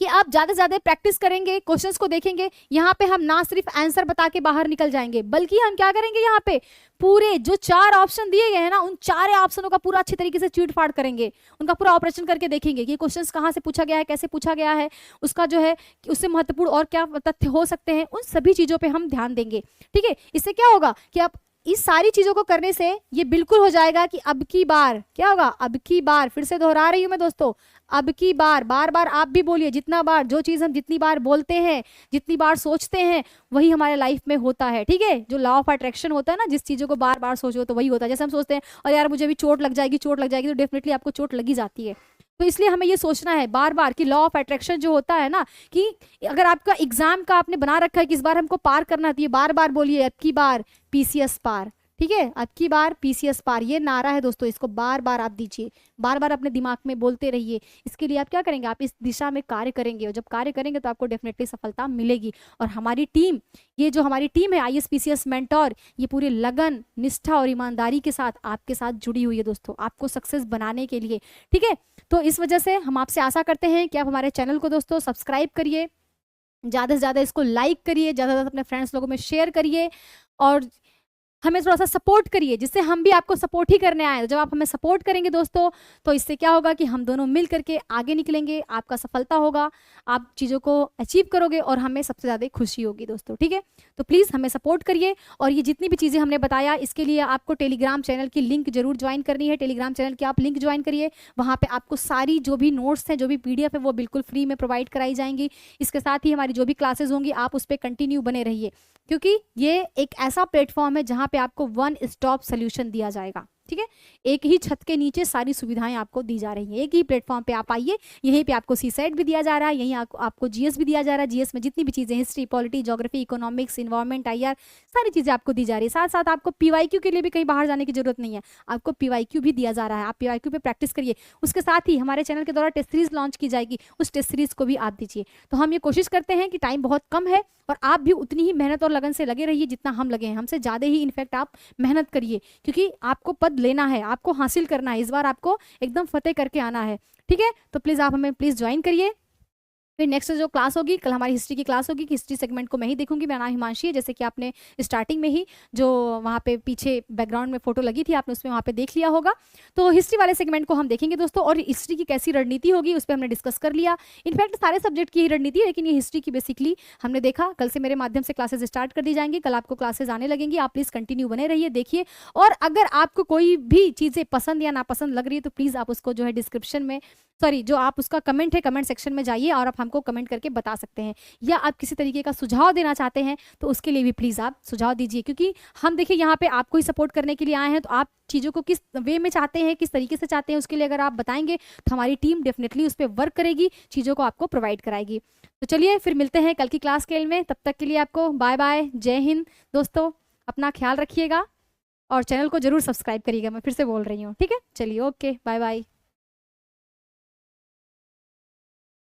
कि आप ज़्यादा से ज़्यादा प्रैक्टिस करेंगे, क्वेश्चंस को देखेंगे। यहाँ पे हम ना सिर्फ आंसर बता के बाहर निकल जाएंगे, बल्कि हम क्या करेंगे, यहाँ पे पूरे जो 4 ऑप्शन दिए गए हैं ना, उन 4 ऑप्शनों का पूरा अच्छी तरीके से चीट फाड़ करेंगे, उनका पूरा ऑपरेशन करके देखेंगे कि क्वेश्चंस कहाँ से पूछा गया है, कैसे पूछा गया है, उसका जो है उससे महत्वपूर्ण और क्या तथ्य हो सकते हैं, उन सभी चीज़ों पर हम ध्यान देंगे, ठीक है। इससे क्या होगा कि आप इस सारी चीजों को करने से ये बिल्कुल हो जाएगा कि अब की बार क्या होगा, अब की बार, फिर से दोहरा रही हूं मैं दोस्तों, अब की बार, बार बार आप भी बोलिए, जितना बार जो चीज हम जितनी बार बोलते हैं, जितनी बार सोचते हैं, वही हमारे लाइफ में होता है, ठीक है। जो लॉ ऑफ अट्रैक्शन होता है ना, जिस चीजों को बार बार सोचो तो वही होता है। जैसे हम सोचते हैं और यार मुझे भी चोट लग जाएगी, चोट लग जाएगी, तो डेफिनेटली आपको चोट लगी जाती है। तो इसलिए हमें ये सोचना है बार बार कि लॉ ऑफ अट्रैक्शन जो होता है ना, कि अगर आपका एग्जाम का आपने बना रखा है कि इस बार हमको पार करना है, तो ये बार बार बोलिए, अब की बार PCS पार, ठीक है, अब की बार PCS पार, ये नारा है दोस्तों, इसको बार बार आप दीजिए, बार बार अपने दिमाग में बोलते रहिए। इसके लिए आप क्या करेंगे, आप इस दिशा में कार्य करेंगे, और जब कार्य करेंगे तो आपको डेफिनेटली सफलता मिलेगी। और हमारी टीम, ये जो हमारी टीम है ISPCS मेंटोर, ये पूरी लगन, निष्ठा और ईमानदारी के साथ आपके साथ जुड़ी हुई है दोस्तों, आपको सक्सेस बनाने के लिए, ठीक है। तो इस वजह से हम आपसे आशा करते हैं कि आप हमारे चैनल को दोस्तों सब्सक्राइब करिए, ज़्यादा से ज़्यादा इसको लाइक करिए, ज़्यादा से ज़्यादा अपने फ्रेंड्स लोगों में शेयर करिए और हमें थोड़ा सा सपोर्ट करिए, जिससे हम भी आपको सपोर्ट ही करने आए। जब आप हमें सपोर्ट करेंगे दोस्तों, तो इससे क्या होगा कि हम दोनों मिल करके आगे निकलेंगे, आपका सफलता होगा, आप चीज़ों को अचीव करोगे और हमें सबसे ज़्यादा खुशी होगी दोस्तों, ठीक है। तो प्लीज़ हमें सपोर्ट करिए। और ये जितनी भी चीज़ें हमने बताया, इसके लिए आपको टेलीग्राम चैनल की लिंक जरूर ज्वाइन करनी है। टेलीग्राम चैनल की आप लिंक ज्वाइन करिए, वहाँ पर आपको सारी जो भी नोट्स हैं, जो भी PDF है, वो बिल्कुल फ्री में प्रोवाइड कराई जाएंगी। इसके साथ ही हमारी जो भी क्लासेज होंगी, आप उस पर कंटिन्यू बने रहिए, क्योंकि ये एक ऐसा प्लेटफॉर्म है जहाँ पे आपको 1 स्टॉप सोल्यूशन दिया जाएगा। ठीक है, एक ही छत के नीचे सारी सुविधाएं आपको दी जा रही हैं। एक ही प्लेटफॉर्म पे आप आइए, यहीं पे आपको सीसेट भी दिया जा रहा है, यहीं आपको जीएस भी दिया जा रहा है। जीएस में जितनी भी चीज़ें, history, polity, geography, economics, environment, IR, सारी चीज़ें आपको दी जा रही है। साथ साथ आपको पीवाईक्यू के लिए भी कहीं बाहर जाने की जरूरत नहीं है, आपको पीवाईक्यू भी दिया जा रहा है। आप पीवाईक्यू पे प्रैक्टिस करिए। उसके साथ ही हमारे चैनल के द्वारा टेस्ट सीरीज लॉन्च की जाएगी, उस टेस्ट सीरीज को भी आप दीजिए। तो हम ये कोशिश करते हैं कि टाइम बहुत कम है और आप भी उतनी ही मेहनत और लगन से लगे रहिए जितना हम लगे हैं, हमसे ज़्यादा ही इनफैक्ट आप मेहनत करिए, क्योंकि आपको पद लेना है, आपको हासिल करना है, इस बार आपको एकदम फतेह करके आना है। ठीक है, तो प्लीज़ आप हमें प्लीज़ ज्वाइन करिए। फिर नेक्स्ट जो क्लास होगी, कल हमारी हिस्ट्री की क्लास होगी कि हिस्ट्री सेगमेंट को मैं ही देखूंगी। मेरा नाम हिमांशी है, जैसे कि आपने स्टार्टिंग में ही जो वहाँ पे पीछे बैकग्राउंड में फोटो लगी थी आपने उसमें वहाँ पे देख लिया होगा। तो हिस्ट्री वाले सेगमेंट को हम देखेंगे दोस्तों, और हिस्ट्री की कैसी रणनीति होगी उस पर हमने डिस्कस कर लिया। इनफैक्ट सारे सब्जेक्ट की ही रणनीति है, लेकिन ये हिस्ट्री की बेसिकली हमने देखा। कल से मेरे माध्यम से क्लासेज स्टार्ट कर दी जाएंगी, कल आपको क्लासेज आने लगेंगी। आप प्लीज़ कंटिन्यू बने रहिए, देखिए। और अगर आपको कोई भी चीज़ें पसंद या नापसंद लग रही है तो प्लीज़ आप उसको जो है डिस्क्रिप्शन में, सॉरी, जो आप उसका कमेंट है कमेंट सेक्शन में जाइए और आप हमको कमेंट करके बता सकते हैं। या आप किसी तरीके का सुझाव देना चाहते हैं तो उसके लिए भी प्लीज़ आप सुझाव दीजिए, क्योंकि हम देखिए यहाँ पे आपको ही सपोर्ट करने के लिए आए हैं। तो आप चीज़ों को किस वे में चाहते हैं, किस तरीके से चाहते हैं, उसके लिए अगर आप बताएंगे तो हमारी टीम डेफिनेटली उस पर वर्क करेगी, चीज़ों को आपको प्रोवाइड कराएगी। तो चलिए फिर मिलते हैं कल की क्लास के में। तब तक के लिए आपको बाय बाय, जय हिंद दोस्तों, अपना ख्याल रखिएगा और चैनल को जरूर सब्सक्राइब करिएगा। मैं फिर से बोल रही हूँ, ठीक है, चलिए, ओके, बाय बाय।